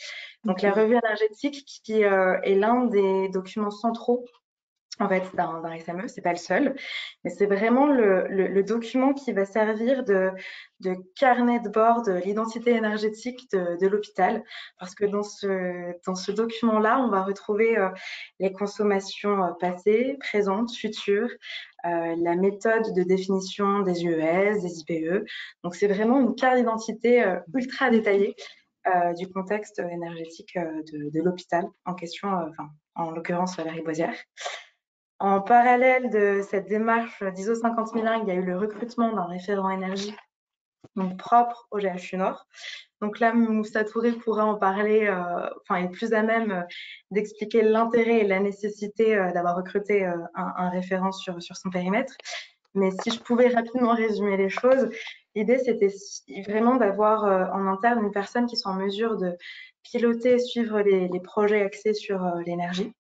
Donc la revue énergétique qui est l'un des documents centraux en fait, d'un SME, c'est pas le seul, mais c'est vraiment le document qui va servir de carnet de bord de l'identité énergétique de l'hôpital, parce que dans ce document-là, on va retrouver les consommations passées, présentes, futures, la méthode de définition des UES, des IPE. Donc, c'est vraiment une carte d'identité ultra détaillée du contexte énergétique de l'hôpital en question, en l'occurrence Lariboisière. En parallèle de cette démarche d'ISO 50001, il y a eu le recrutement d'un référent énergie donc propre au GHU Nord. Donc là, Moussa Touré pourra en parler, est plus à même d'expliquer l'intérêt et la nécessité d'avoir recruté un référent sur son périmètre. Mais si je pouvais rapidement résumer les choses, l'idée, c'était vraiment d'avoir en interne une personne qui soit en mesure de piloter et suivre les projets axés sur l'énergie.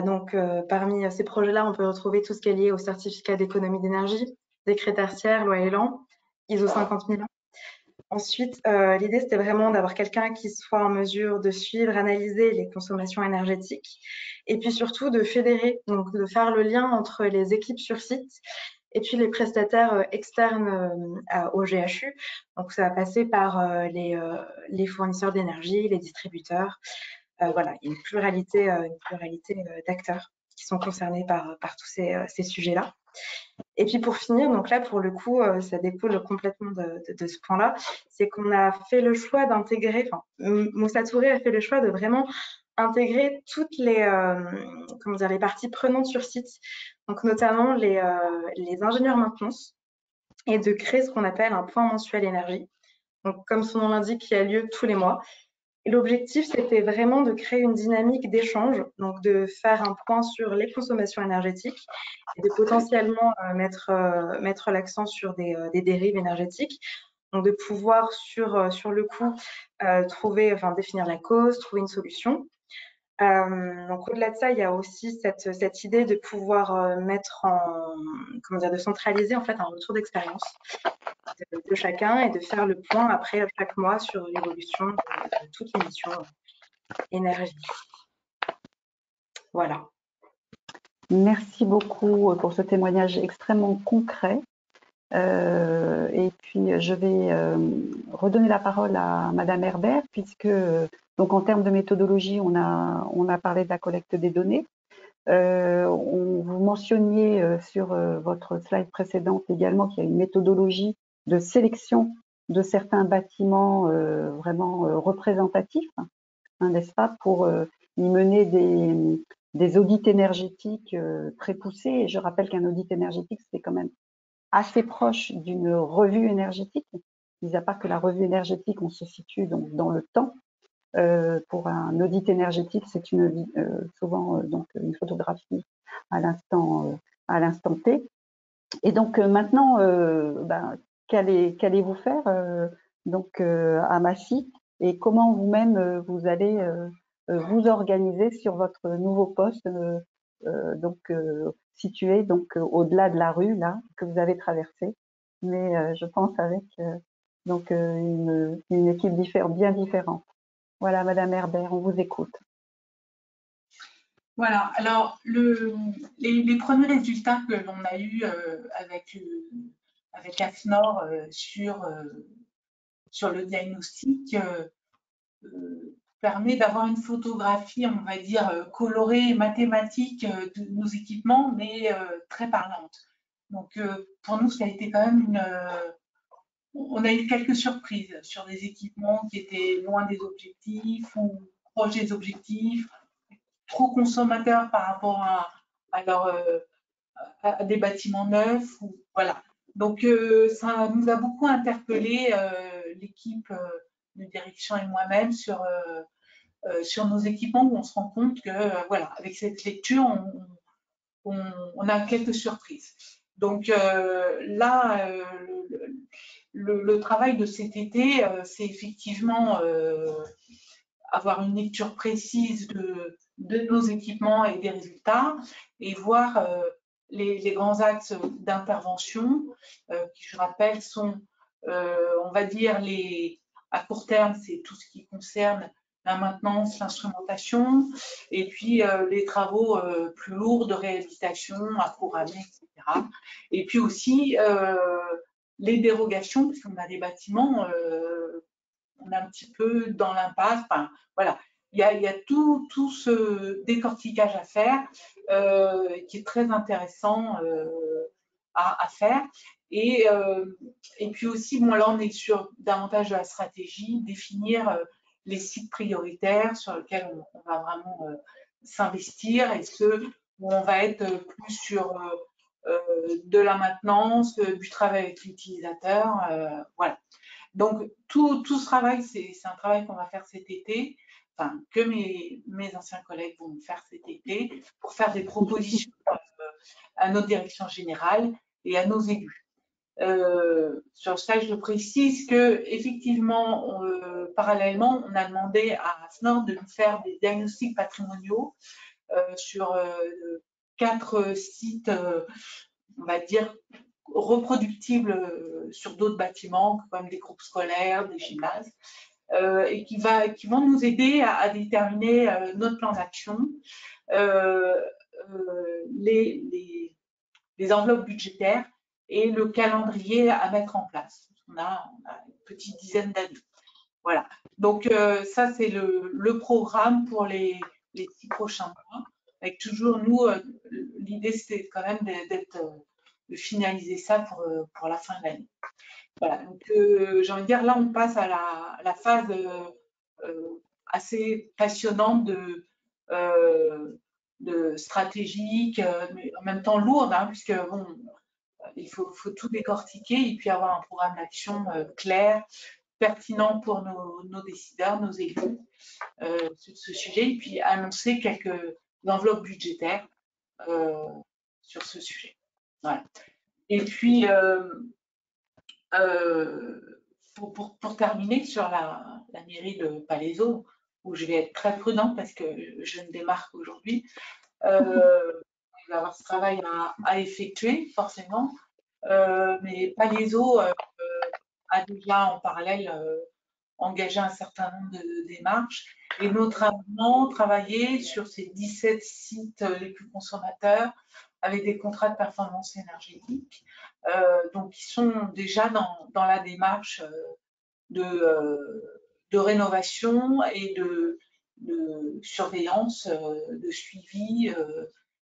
Donc, parmi ces projets-là, on peut retrouver tout ce qui est lié au certificat d'économie d'énergie, décret tertiaire, loi Elan, ISO 50001. Ensuite, l'idée, c'était vraiment d'avoir quelqu'un qui soit en mesure de suivre, analyser les consommations énergétiques et puis surtout de fédérer, donc de faire le lien entre les équipes sur site et puis les prestataires externes au GHU. Donc, ça va passer par les fournisseurs d'énergie, les distributeurs. Voilà, il y a une pluralité d'acteurs qui sont concernés par tous ces sujets-là. Et puis pour finir, donc là pour le coup, ça découle complètement de ce point-là, c'est qu'on a fait le choix d'intégrer, enfin Moussa Touré a fait le choix de vraiment intégrer toutes les parties prenantes sur site, donc notamment les ingénieurs maintenance, et de créer ce qu'on appelle un point mensuel énergie. Donc comme son nom l'indique, qui a lieu tous les mois. Et l'objectif, c'était vraiment de créer une dynamique d'échange, donc de faire un point sur les consommations énergétiques et de potentiellement mettre l'accent sur des dérives énergétiques. Donc de pouvoir sur le coup définir la cause, trouver une solution. Donc au-delà de ça, il y a aussi cette idée de pouvoir de centraliser en fait un retour d'expérience de chacun et de faire le point après chaque mois sur l'évolution de toutes les missions énergie. Voilà. Merci beaucoup pour ce témoignage extrêmement concret. Et puis, je vais redonner la parole à Madame Herbert, puisque, donc, en termes de méthodologie, on a parlé de la collecte des données. Vous mentionniez sur votre slide précédente également qu'il y a une méthodologie de sélection de certains bâtiments vraiment représentatifs, hein, n'est-ce pas, pour y mener des audits énergétiques très poussés. Et je rappelle qu'un audit énergétique, c'est quand même assez proche d'une revue énergétique, mis à part que la revue énergétique, on se situe donc dans le temps. Pour un audit énergétique, c'est souvent donc une photographie à l'instant T. Et donc maintenant, qu'allez-vous faire à Massy, et comment vous-même vous allez vous organiser sur votre nouveau poste situé donc au-delà de la rue là que vous avez traversée, mais je pense avec une équipe bien différente. Voilà, Madame Herbert, on vous écoute. Voilà, alors les premiers résultats que l'on a eus avec AFNOR sur le diagnostic permet d'avoir une photographie, on va dire, colorée, mathématique de nos équipements, mais très parlante. Donc pour nous, ça a été quand même on a eu quelques surprises sur des équipements qui étaient loin des objectifs ou proches des objectifs, trop consommateurs par rapport à des bâtiments neufs. Voilà. Donc, ça nous a beaucoup interpellé, l'équipe de direction et moi-même, sur nos équipements, où on se rend compte que, voilà, avec cette lecture, on a quelques surprises. Donc là, le travail de cet été, c'est effectivement avoir une lecture précise de nos équipements et des résultats, et voir les grands axes d'intervention, qui, je rappelle, sont, on va dire, à court terme, c'est tout ce qui concerne la maintenance, l'instrumentation, et puis les travaux plus lourds de réhabilitation à programmer, etc. Et puis aussi les dérogations, parce qu'on a des bâtiments, on est un petit peu dans l'impasse. Enfin, voilà, il y a tout ce décortiquage à faire qui est très intéressant à faire. Et puis aussi, bon, là, on est sur davantage de la stratégie, définir les sites prioritaires sur lesquels on va vraiment s'investir, et ceux où on va être plus sur de la maintenance, du travail avec l'utilisateur. Voilà. Donc, tout ce travail, c'est un travail qu'on va faire cet été, enfin, que mes anciens collègues vont faire cet été, pour faire des propositions à notre direction générale et à nos élus. Sur ça, je précise qu'effectivement, parallèlement, on a demandé à AFNOR de nous faire des diagnostics patrimoniaux sur 4 sites, on va dire, reproductibles sur d'autres bâtiments, comme des groupes scolaires, des gymnases, et qui vont nous aider à déterminer notre plan d'action, les enveloppes budgétaires et le calendrier à mettre en place. On a une petite dizaine d'années. Voilà. Donc, ça, c'est le programme pour les 6 prochains mois. Avec toujours, nous, l'idée, c'était quand même de finaliser ça pour la fin de l'année. Voilà. Donc, j'ai envie de dire, là, on passe à la phase assez passionnante de stratégique, mais en même temps lourde, hein, puisque bon, il faut tout décortiquer et puis avoir un programme d'action clair, pertinent pour nos décideurs, nos élus sur ce sujet, et puis annoncer quelques enveloppes budgétaires sur ce sujet. Voilà. Et puis, pour terminer sur la mairie de Palaiseau, où je vais être très prudente parce que je ne démarre qu'aujourd'hui, il va y avoir ce travail à effectuer, forcément. Mais Palaiseau a déjà en parallèle engagé un certain nombre de démarches et notamment travaillé sur ces 17 sites les plus consommateurs avec des contrats de performance énergétique, donc qui sont déjà dans la démarche de rénovation et de surveillance, de suivi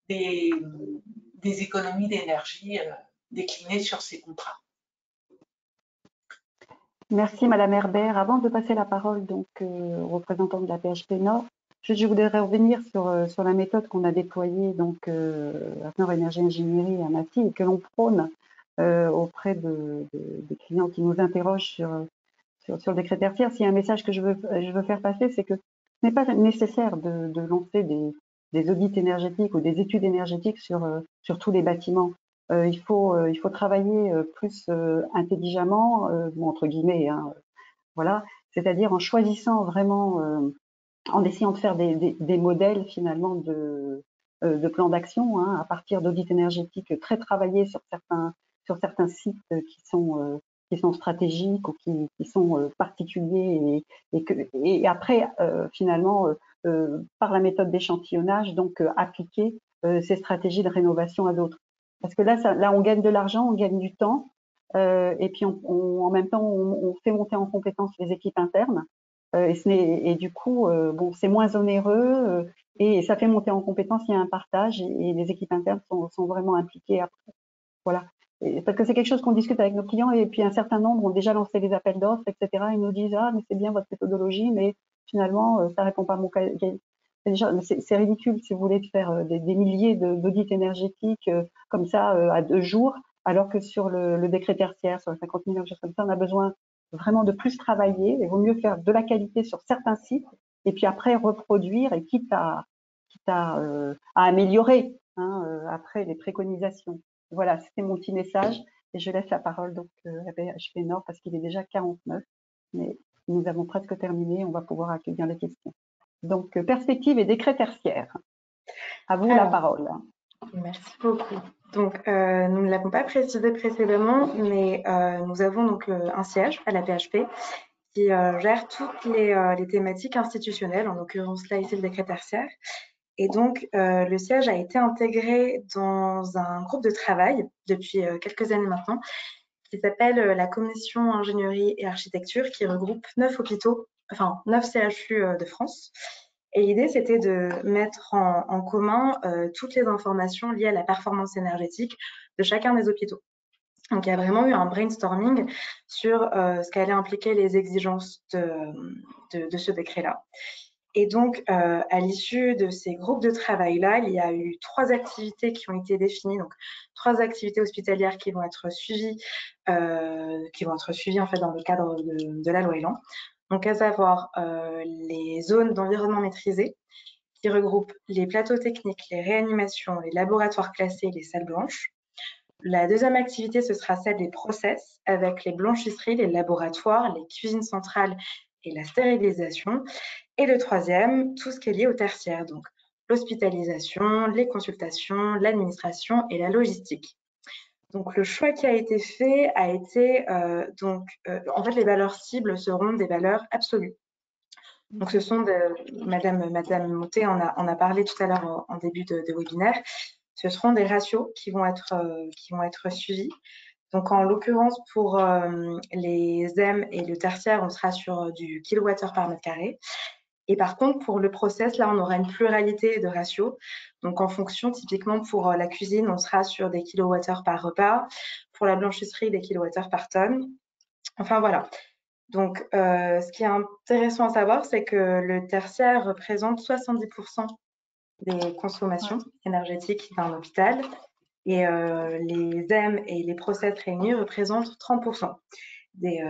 des économies d'énergie déclinées sur ces contrats. Merci Madame Herbert. Avant de passer la parole donc aux représentants de la PHP Nord, je voudrais revenir sur la méthode qu'on a déployée donc Afnor Énergie Ingénierie à Massy et que l'on prône auprès des clients qui nous interrogent sur le décret tertiaire. S'il y a un message que je veux faire passer, c'est que ce n'est pas nécessaire de lancer des audits énergétiques ou des études énergétiques sur tous les bâtiments. Il faut travailler plus intelligemment, entre guillemets, hein, voilà, c'est-à-dire en choisissant vraiment, en essayant de faire des modèles finalement de plans d'action, hein, à partir d'audits énergétiques très travaillés sur certains sites qui sont stratégiques ou qui sont particuliers et après finalement par la méthode d'échantillonnage donc appliquer ces stratégies de rénovation à d'autres. Parce que là on gagne de l'argent, on gagne du temps et puis en même temps on fait monter en compétence les équipes internes et du coup bon c'est moins onéreux et ça fait monter en compétence, il y a un partage et les équipes internes sont vraiment impliquées après. Voilà. Parce que c'est quelque chose qu'on discute avec nos clients et puis un certain nombre ont déjà lancé des appels d'offres, etc. Ils nous disent ah mais c'est bien votre méthodologie, mais finalement ça répond pas à mon cas. C'est ridicule si vous voulez de faire des milliers d'audits énergétiques comme ça à 2 jours, alors que sur le décret tertiaire, sur les 50 000 choses comme ça, on a besoin vraiment de plus travailler. Il vaut mieux faire de la qualité sur certains sites et puis après reproduire et quitte à améliorer hein, après les préconisations. Voilà, c'était mon petit message et je laisse la parole donc à PHP Nord parce qu'il est déjà 49, mais nous avons presque terminé, on va pouvoir accueillir les questions. Donc, perspective et décret tertiaire. À vous la parole. Merci beaucoup. Donc, nous ne l'avons pas précisé précédemment, mais nous avons donc un siège à la PHP qui gère toutes les thématiques institutionnelles, en l'occurrence là ici le décret tertiaire. Et donc, le siège a été intégré dans un groupe de travail depuis quelques années maintenant, qui s'appelle la Commission Ingénierie et Architecture, qui regroupe 9 hôpitaux, enfin 9 CHU de France. Et l'idée, c'était de mettre en commun toutes les informations liées à la performance énergétique de chacun des hôpitaux. Donc, il y a vraiment eu un brainstorming sur ce qu'allaient impliquer les exigences de ce décret-là. Et donc, à l'issue de ces groupes de travail-là, il y a eu 3 activités qui ont été définies, donc 3 activités hospitalières qui vont être suivies en fait dans le cadre de la loi Elan. Donc, à savoir les zones d'environnement maîtrisé qui regroupent les plateaux techniques, les réanimations, les laboratoires classés, les salles blanches. La deuxième activité, ce sera celle des process avec les blanchisseries, les laboratoires, les cuisines centrales et la stérilisation. Et le troisième, tout ce qui est lié au tertiaire, donc l'hospitalisation, les consultations, l'administration et la logistique. Donc, le choix qui a été fait a été, en fait, les valeurs cibles seront des valeurs absolues. Donc, ce sont, Madame Moutet en a parlé tout à l'heure en début de webinaire, ce seront des ratios qui vont être suivis. Donc, en l'occurrence, pour les M et le tertiaire, on sera sur du kilowattheure par mètre carré. Et par contre, pour le process, là, on aura une pluralité de ratios. Donc, en fonction, typiquement, pour la cuisine, on sera sur des kilowattheures par repas. Pour la blanchisserie, des kilowattheures par tonne. Enfin, voilà. Donc, ce qui est intéressant à savoir, c'est que le tertiaire représente 70% des consommations énergétiques d'un hôpital. Et les M et les process réunis représentent 30% des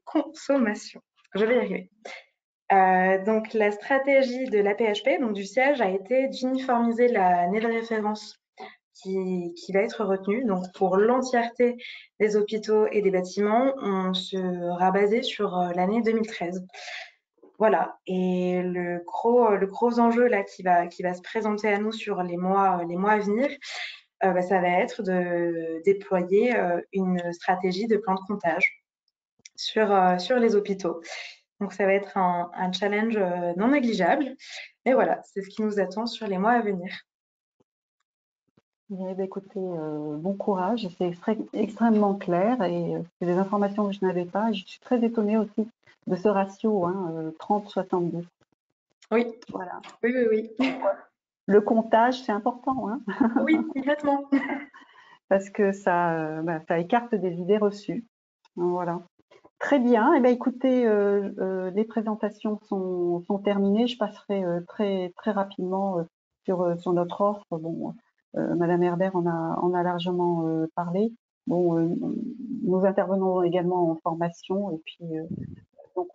consommations. Je vais y arriver. Donc, la stratégie de l'AP-HP, donc du siège, a été d'uniformiser l'année de référence qui va être retenue. Donc, pour l'entièreté des hôpitaux et des bâtiments, on sera basé sur l'année 2013. Voilà. Et le gros enjeu là qui va se présenter à nous sur les mois à venir, ça va être de déployer une stratégie de plan de comptage sur les hôpitaux. Donc, ça va être un challenge non négligeable. Mais voilà, c'est ce qui nous attend sur les mois à venir. Écoutez, bon courage, c'est extrêmement clair et c'est des informations que je n'avais pas. Je suis très étonnée aussi de ce ratio, 30-70. Oui. Voilà. Oui. Le comptage, c'est important. Hein. Oui, complètement. Parce que ça écarte des idées reçues. Voilà. Très bien. Eh bien, écoutez, les présentations sont terminées. Je passerai très très rapidement sur notre offre. Bon, Madame Herbert en a largement parlé. Bon, nous intervenons également en formation et puis donc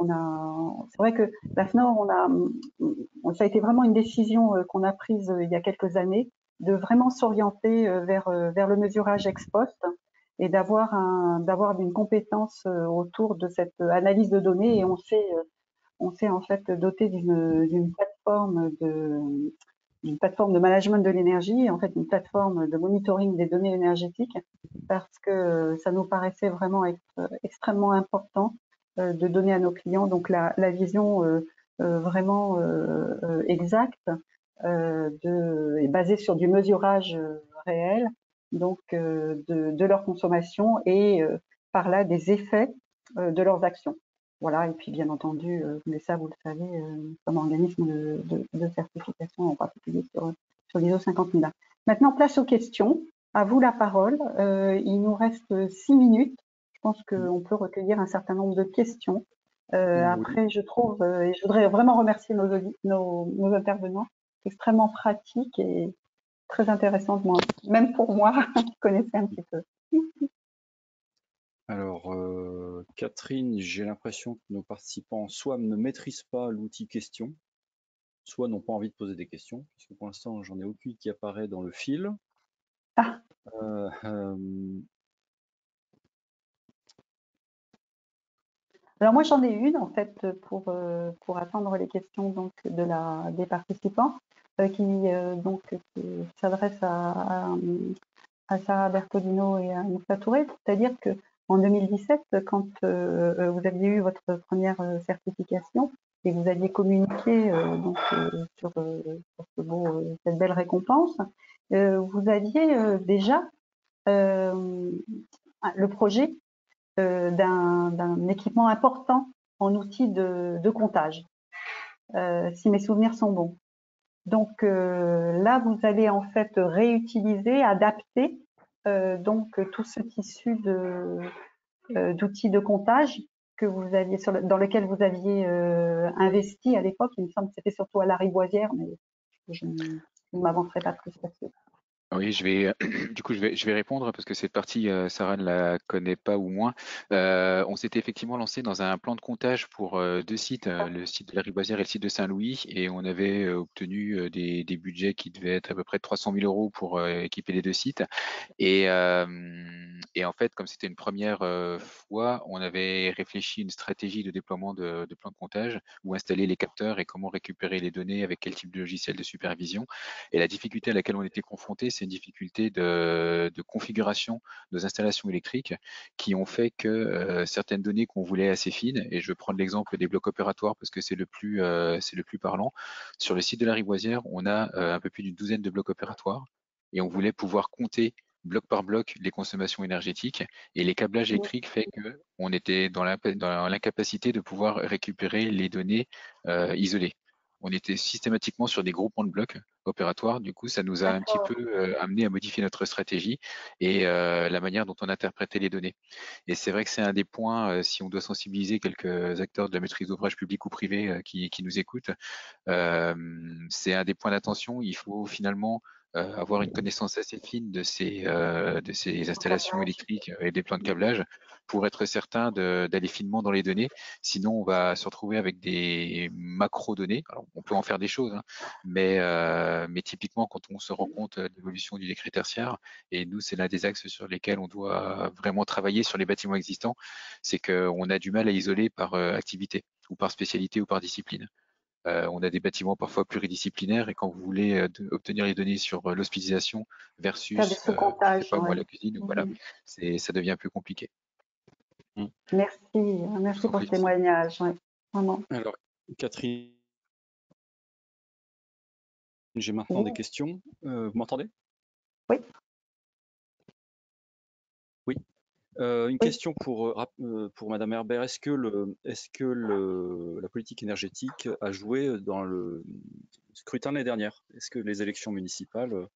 c'est vrai que la FNOR, ça a été vraiment une décision qu'on a prise il y a quelques années de vraiment s'orienter vers le mesurage ex post et d'avoir une compétence autour de cette analyse de données. Et on s'est en fait doté d'une plateforme de management de l'énergie, en fait une plateforme de monitoring des données énergétiques, parce que ça nous paraissait vraiment extrêmement important de donner à nos clients donc la vision vraiment exacte est basée sur du mesurage réel donc de leur consommation et par là des effets de leurs actions. Voilà, et puis bien entendu, mais ça vous le savez, comme organisme de certification, en particulier sur l'ISO 50001. Maintenant, place aux questions. À vous la parole. Il nous reste 6 minutes. Je pense qu'on peut recueillir un certain nombre de questions. Oui. Après, je trouve, et je voudrais vraiment remercier nos intervenants, extrêmement pratiques et très intéressantes, même pour moi, qui connaissais un petit peu. Alors, Catherine, j'ai l'impression que nos participants soit ne maîtrisent pas l'outil question, soit n'ont pas envie de poser des questions, puisque pour l'instant, j'en ai aucune qui apparaît dans le fil. Ah. Alors moi j'en ai une en fait pour attendre les questions donc des participants qui s'adresse à Sarah Bertolino et à Moussa Touré, c'est-à-dire que en 2017 quand vous aviez eu votre première certification et vous aviez communiqué sur cette belle récompense, vous aviez déjà le projet d'un équipement important en outil de comptage, si mes souvenirs sont bons. Donc là, vous allez en fait réutiliser, adapter donc tout ce tissu d'outils de comptage que vous aviez dans lequel vous aviez investi à l'époque. Il me semble que c'était surtout à la Riboisière, mais je ne m'avancerai pas plus là-dessus. Oui, du coup, je vais répondre parce que cette partie, Sarah ne la connaît pas ou moins. On s'était effectivement lancé dans un plan de comptage pour deux sites, le site de la Riboisière et le site de Saint-Louis, et on avait obtenu des budgets qui devaient être à peu près de 300 000 € pour équiper les deux sites. Et en fait, comme c'était une première fois, on avait réfléchi une stratégie de déploiement de plan de comptage, où installer les capteurs et comment récupérer les données avec quel type de logiciel de supervision. Et la difficulté à laquelle on était confronté, c'est une difficulté de configuration de nos installations électriques qui ont fait que certaines données qu'on voulait assez fines, et je vais prendre l'exemple des blocs opératoires parce que c'est le plus parlant. Sur le site de la Riboisière, on a un peu plus d'une douzaine de blocs opératoires et on voulait pouvoir compter bloc par bloc les consommations énergétiques, et les câblages électriques fait que on était dans l'incapacité de pouvoir récupérer les données isolées. On était systématiquement sur des groupements de blocs opératoires. Du coup, ça nous a un petit peu amené à modifier notre stratégie et la manière dont on interprétait les données. Et c'est vrai que c'est un des points, si on doit sensibiliser quelques acteurs de la maîtrise d'ouvrage public ou privé qui nous écoutent, c'est un des points d'attention. Il faut finalement avoir une connaissance assez fine de ces installations électriques et des plans de câblage pour être certain d'aller finement dans les données. Sinon, on va se retrouver avec des macro-données. Alors, on peut en faire des choses, hein, mais typiquement, quand on se rend compte de l'évolution du décret tertiaire, et nous, c'est l'un des axes sur lesquels on doit vraiment travailler sur les bâtiments existants, c'est qu'on a du mal à isoler par activité ou par spécialité ou par discipline. On a des bâtiments parfois pluridisciplinaires et quand vous voulez obtenir les données sur l'hospitalisation Faire des versus, je sais sous-comptages, pas moi, ouais. la cuisine, voilà, ça devient plus compliqué. Merci pour ce témoignage, ouais, vraiment. Alors, Catherine, j'ai maintenant des questions. Vous m'entendez? Oui. Oui. Une question pour Madame Herbert. Est-ce que la politique énergétique a joué dans le scrutin de l'année dernière? Est-ce que les élections municipales,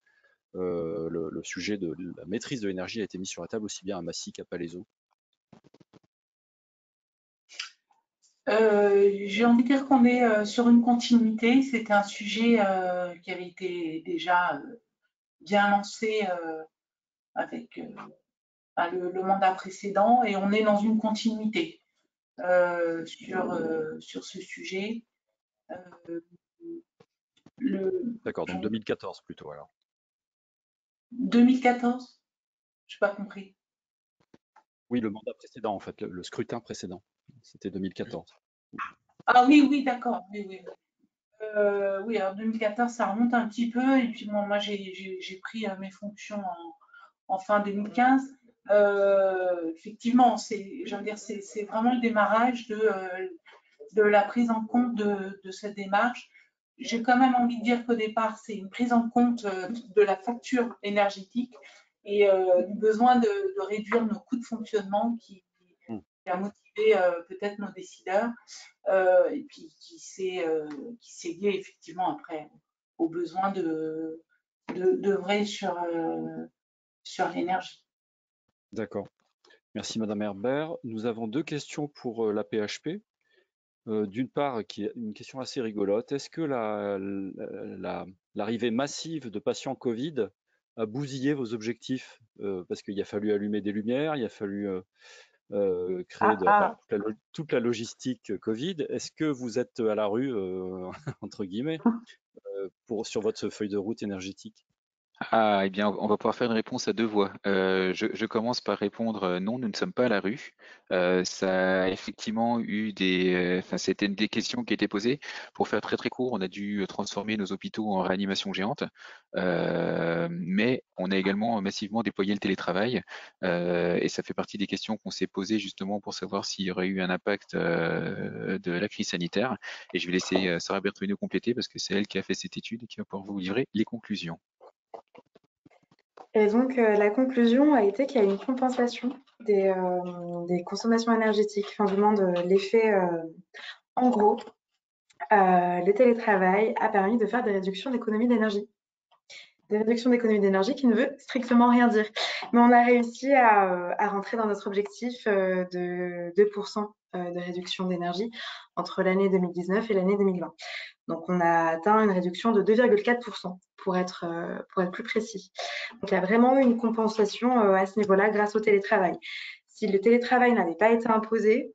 le sujet de la maîtrise de l'énergie a été mis sur la table aussi bien à Massy qu'à Palaiseau? J'ai envie de dire qu'on est sur une continuité. C'était un sujet qui avait été déjà bien lancé avec le mandat précédent, et on est dans une continuité sur ce sujet. D'accord, donc 2014 plutôt alors. 2014? Je n'ai pas compris. Oui, le mandat précédent en fait, le scrutin précédent, c'était 2014. Ah oui, d'accord. Oui. Oui, alors 2014, ça remonte un petit peu. Et puis moi, j'ai pris mes fonctions en fin 2015. Effectivement, c'est vraiment le démarrage de la prise en compte de cette démarche. J'ai quand même envie de dire qu'au départ, c'est une prise en compte de la facture énergétique et du besoin de réduire nos coûts de fonctionnement qui a motivé peut-être nos décideurs et puis qui s'est lié effectivement après au besoin d'œuvrer sur l'énergie. D'accord. Merci Madame Herbert. Nous avons deux questions pour la PHP. D'une part, qui est une question assez rigolote, est-ce que l'arrivée massive de patients Covid a bousillé vos objectifs? Parce qu'il a fallu allumer des lumières, il a fallu créer toute la logistique Covid. Est-ce que vous êtes à la rue, entre guillemets, sur votre feuille de route énergétique? Ah, eh bien, on va pouvoir faire une réponse à deux voix. Je commence par répondre non, nous ne sommes pas à la rue. Ça a effectivement eu c'était une des questions qui étaient posées. Pour faire très très court, on a dû transformer nos hôpitaux en réanimation géante, mais on a également massivement déployé le télétravail, et ça fait partie des questions qu'on s'est posées justement pour savoir s'il y aurait eu un impact de la crise sanitaire. Et je vais laisser Sarah Bertolino compléter parce que c'est elle qui a fait cette étude et qui va pouvoir vous livrer les conclusions. Et donc, la conclusion a été qu'il y a une compensation des consommations énergétiques, enfin, du moins de l'effet, en gros, le télétravail a permis de faire des réductions d'économie d'énergie. des réductions d'économie d'énergie qui ne veut strictement rien dire. Mais on a réussi à rentrer dans notre objectif de 2% de réduction d'énergie entre l'année 2019 et l'année 2020. Donc, on a atteint une réduction de 2,4% pour être plus précis. Donc, il y a vraiment eu une compensation à ce niveau-là grâce au télétravail. Si le télétravail n'avait pas été imposé,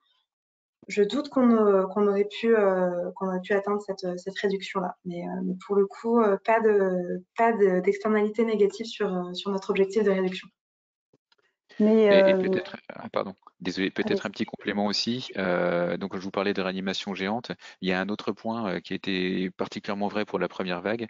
je doute qu'on aurait pu atteindre cette réduction-là. Mais pour le coup, pas d'externalité négative sur notre objectif de réduction. Et peut-être, pardon, désolé, peut-être allez. un petit complément aussi. Donc, je vous parlais de réanimation géante. Il y a un autre point qui était particulièrement vrai pour la première vague,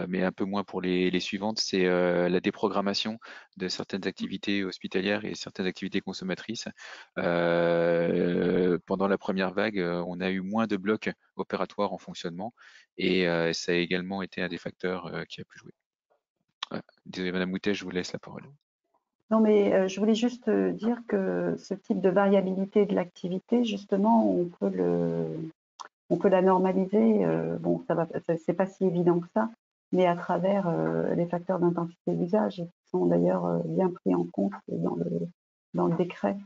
mais un peu moins pour les suivantes, c'est la déprogrammation de certaines activités hospitalières et certaines activités consommatrices. Pendant la première vague, on a eu moins de blocs opératoires en fonctionnement et ça a également été un des facteurs qui a pu jouer. Désolé, Madame Moutet, je vous laisse la parole. Non, mais je voulais juste dire que ce type de variabilité de l'activité, justement, on peut la normaliser. Bon, c'est pas si évident que ça, mais à travers les facteurs d'intensité d'usage qui sont d'ailleurs bien pris en compte dans le décret.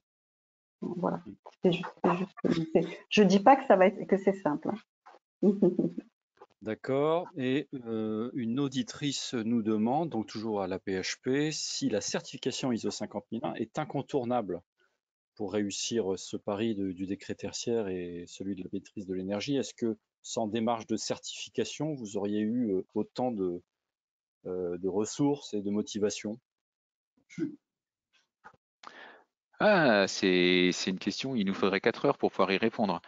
Voilà. Je dis pas que que c'est simple. Hein. D'accord. Et une auditrice nous demande, donc toujours à la PHP, si la certification ISO 50001 est incontournable pour réussir ce pari du décret tertiaire et celui de la maîtrise de l'énergie. Est-ce que sans démarche de certification, vous auriez eu autant de ressources et de motivation? Ah, c'est une question, il nous faudrait 4 heures pour pouvoir y répondre.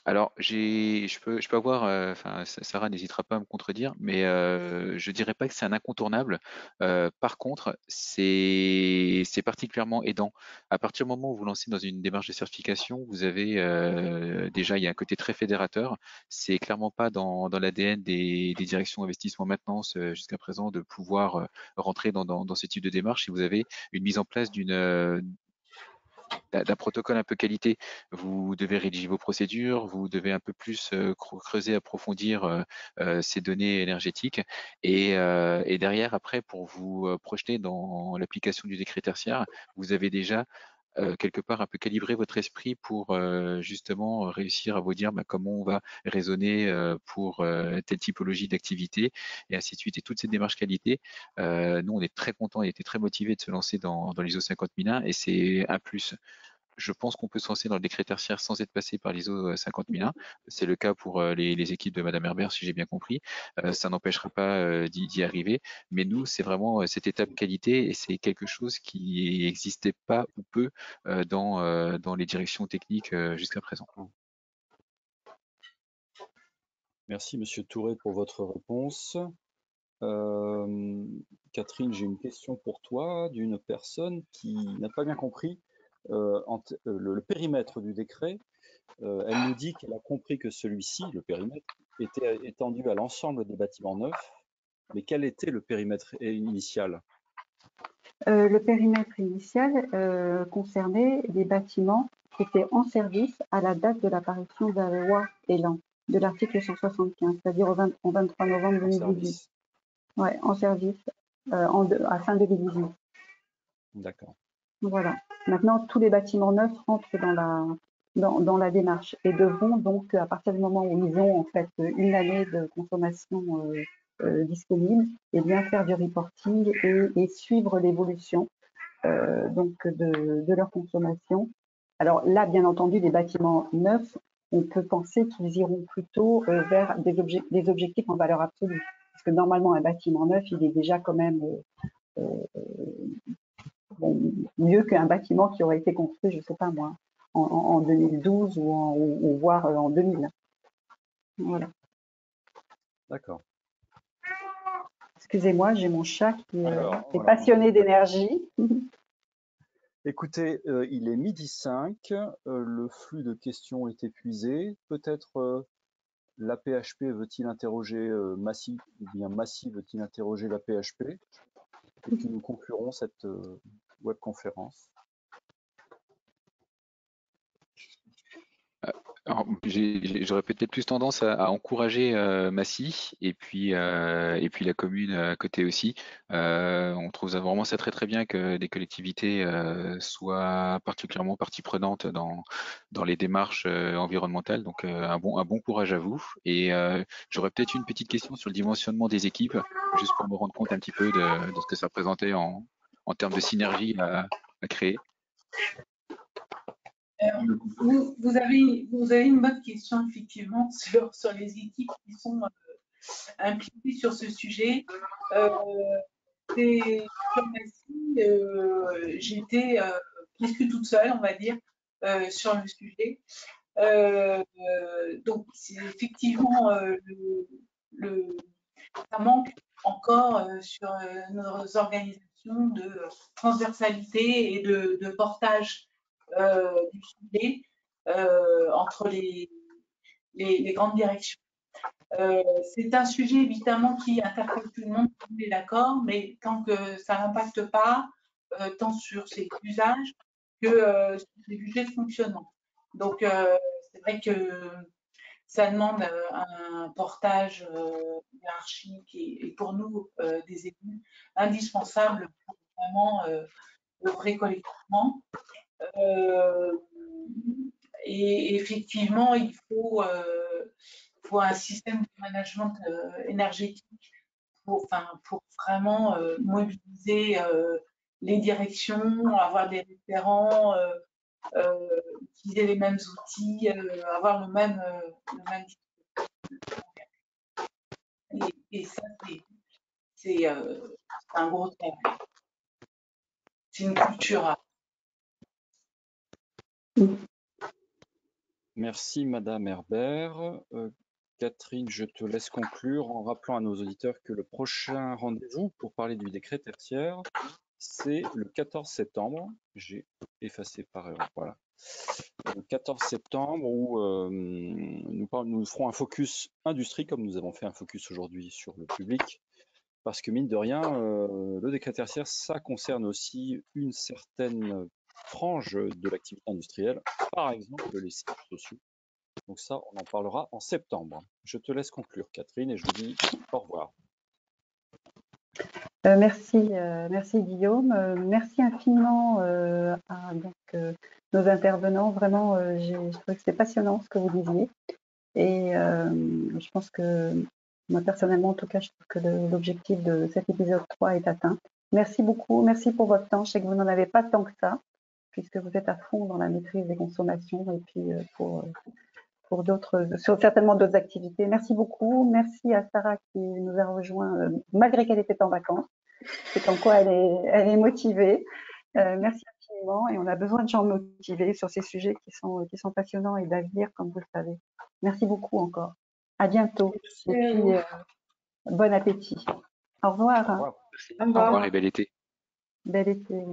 Alors, je peux avoir, enfin, Sarah n'hésitera pas à me contredire, mais je dirais pas que c'est un incontournable. Par contre, c'est particulièrement aidant. À partir du moment où vous lancez dans une démarche de certification, vous avez déjà, il y a un côté très fédérateur. C'est clairement pas dans l'ADN des directions investissement maintenance jusqu'à présent de pouvoir rentrer dans ce type de démarche. Si vous avez une mise en place d'un protocole un peu qualité. Vous devez rédiger vos procédures, vous devez un peu plus creuser, approfondir ces données énergétiques et derrière, après, pour vous projeter dans l'application du décret tertiaire, vous avez déjà quelque part un peu calibrer votre esprit pour justement réussir à vous dire comment on va raisonner pour telle typologie d'activité et ainsi de suite. Et toutes ces démarches qualité, nous on est très contents et était très motivés de se lancer dans l'ISO 50001 et c'est un plus. Je pense qu'on peut se lancer dans le décret tertiaire sans être passé par l'ISO 50001. C'est le cas pour les équipes de Madame Herbert, si j'ai bien compris. Ça n'empêchera pas d'y arriver. Mais nous, c'est vraiment cette étape qualité et c'est quelque chose qui n'existait pas ou peu dans les directions techniques jusqu'à présent. Merci, Monsieur Touré, pour votre réponse. Catherine, j'ai une question pour toi d'une personne qui n'a pas bien compris le périmètre du décret. Elle nous dit qu'elle a compris que celui-ci, le périmètre, était étendu à l'ensemble des bâtiments neufs, mais quel était le périmètre initial? Le périmètre initial concernait des bâtiments qui étaient en service à la date de l'apparition de la loi Elan, de l'article 175, c'est-à-dire au 23 novembre 2018. Ouais, en service à fin 2018. D'accord. Voilà. Maintenant, tous les bâtiments neufs rentrent dans la démarche et devront donc, à partir du moment où ils ont en fait une année de consommation disponible, et bien faire du reporting et suivre l'évolution donc de leur consommation. Alors là, bien entendu, des bâtiments neufs, on peut penser qu'ils iront plutôt vers des objectifs en valeur absolue. Parce que normalement, un bâtiment neuf, il est déjà quand même mieux qu'un bâtiment qui aurait été construit, je ne sais pas moi, en 2012 ou voire en 2000. Voilà. D'accord. Excusez-moi, j'ai mon chat qui est Voilà. passionné d'énergie. Écoutez, il est 12h05, le flux de questions est épuisé. Peut-être la PHP veut-il interroger Massy, ou bien Massy veut-il interroger la PHP? Et puis nous conclurons cette webconférence. Alors, j'aurais peut-être plus tendance à encourager Massy et puis la commune à côté aussi. On trouve ça vraiment ça très très bien que des collectivités soient particulièrement partie prenante dans les démarches environnementales. Donc un bon courage à vous. Et j'aurais peut-être une petite question sur le dimensionnement des équipes, juste pour me rendre compte un petit peu de ce que ça représentait en termes de synergie à créer. Vous avez une bonne question effectivement sur les équipes qui sont impliquées sur ce sujet. Comme j'étais presque toute seule, on va dire, sur le sujet. Donc, c'est effectivement ça manque encore sur nos organisations de transversalité et de portage du sujet entre les grandes directions. C'est un sujet évidemment qui interpelle tout le monde, tout le monde est d'accord, mais tant que ça n'impacte pas tant sur ses usages que sur les budgets de fonctionnement. Donc c'est vrai que ça demande un portage hiérarchique et pour nous, des élus, indispensable pour vraiment œuvrer collectivement. Et effectivement, il faut un système de management énergétique pour vraiment mobiliser les directions, avoir des référents, utiliser les mêmes outils, avoir le même et ça, c'est un gros travail. C'est une culture. Merci Madame Herbert. Catherine, je te laisse conclure en rappelant à nos auditeurs que le prochain rendez-vous pour parler du décret tertiaire, c'est le 14 septembre. J'ai effacé par erreur, voilà. Le 14 septembre où nous ferons un focus industrie comme nous avons fait un focus aujourd'hui sur le public. Parce que mine de rien, le décret tertiaire, ça concerne aussi une certaine frange de l'activité industrielle, par exemple les sièges sociaux. Donc ça, on en parlera en septembre. Je te laisse conclure, Catherine, et je vous dis au revoir. Merci Guillaume. Merci infiniment à nos intervenants. Vraiment, je trouvais que c'était passionnant ce que vous disiez. Et je pense que moi, personnellement, en tout cas, je trouve que l'objectif de cet épisode 3 est atteint. Merci beaucoup. Merci pour votre temps. Je sais que vous n'en avez pas tant que ça, puisque vous êtes à fond dans la maîtrise des consommations et puis pour certainement d'autres activités. Merci beaucoup. Merci à Sarah qui nous a rejoint malgré qu'elle était en vacances. C'est comme quoi elle est motivée. Merci infiniment et on a besoin de gens motivés sur ces sujets qui sont passionnants et d'avenir, comme vous le savez. Merci beaucoup encore. À bientôt. Et puis, bon appétit. Au revoir. Au revoir. Au revoir et bel été. Bel été.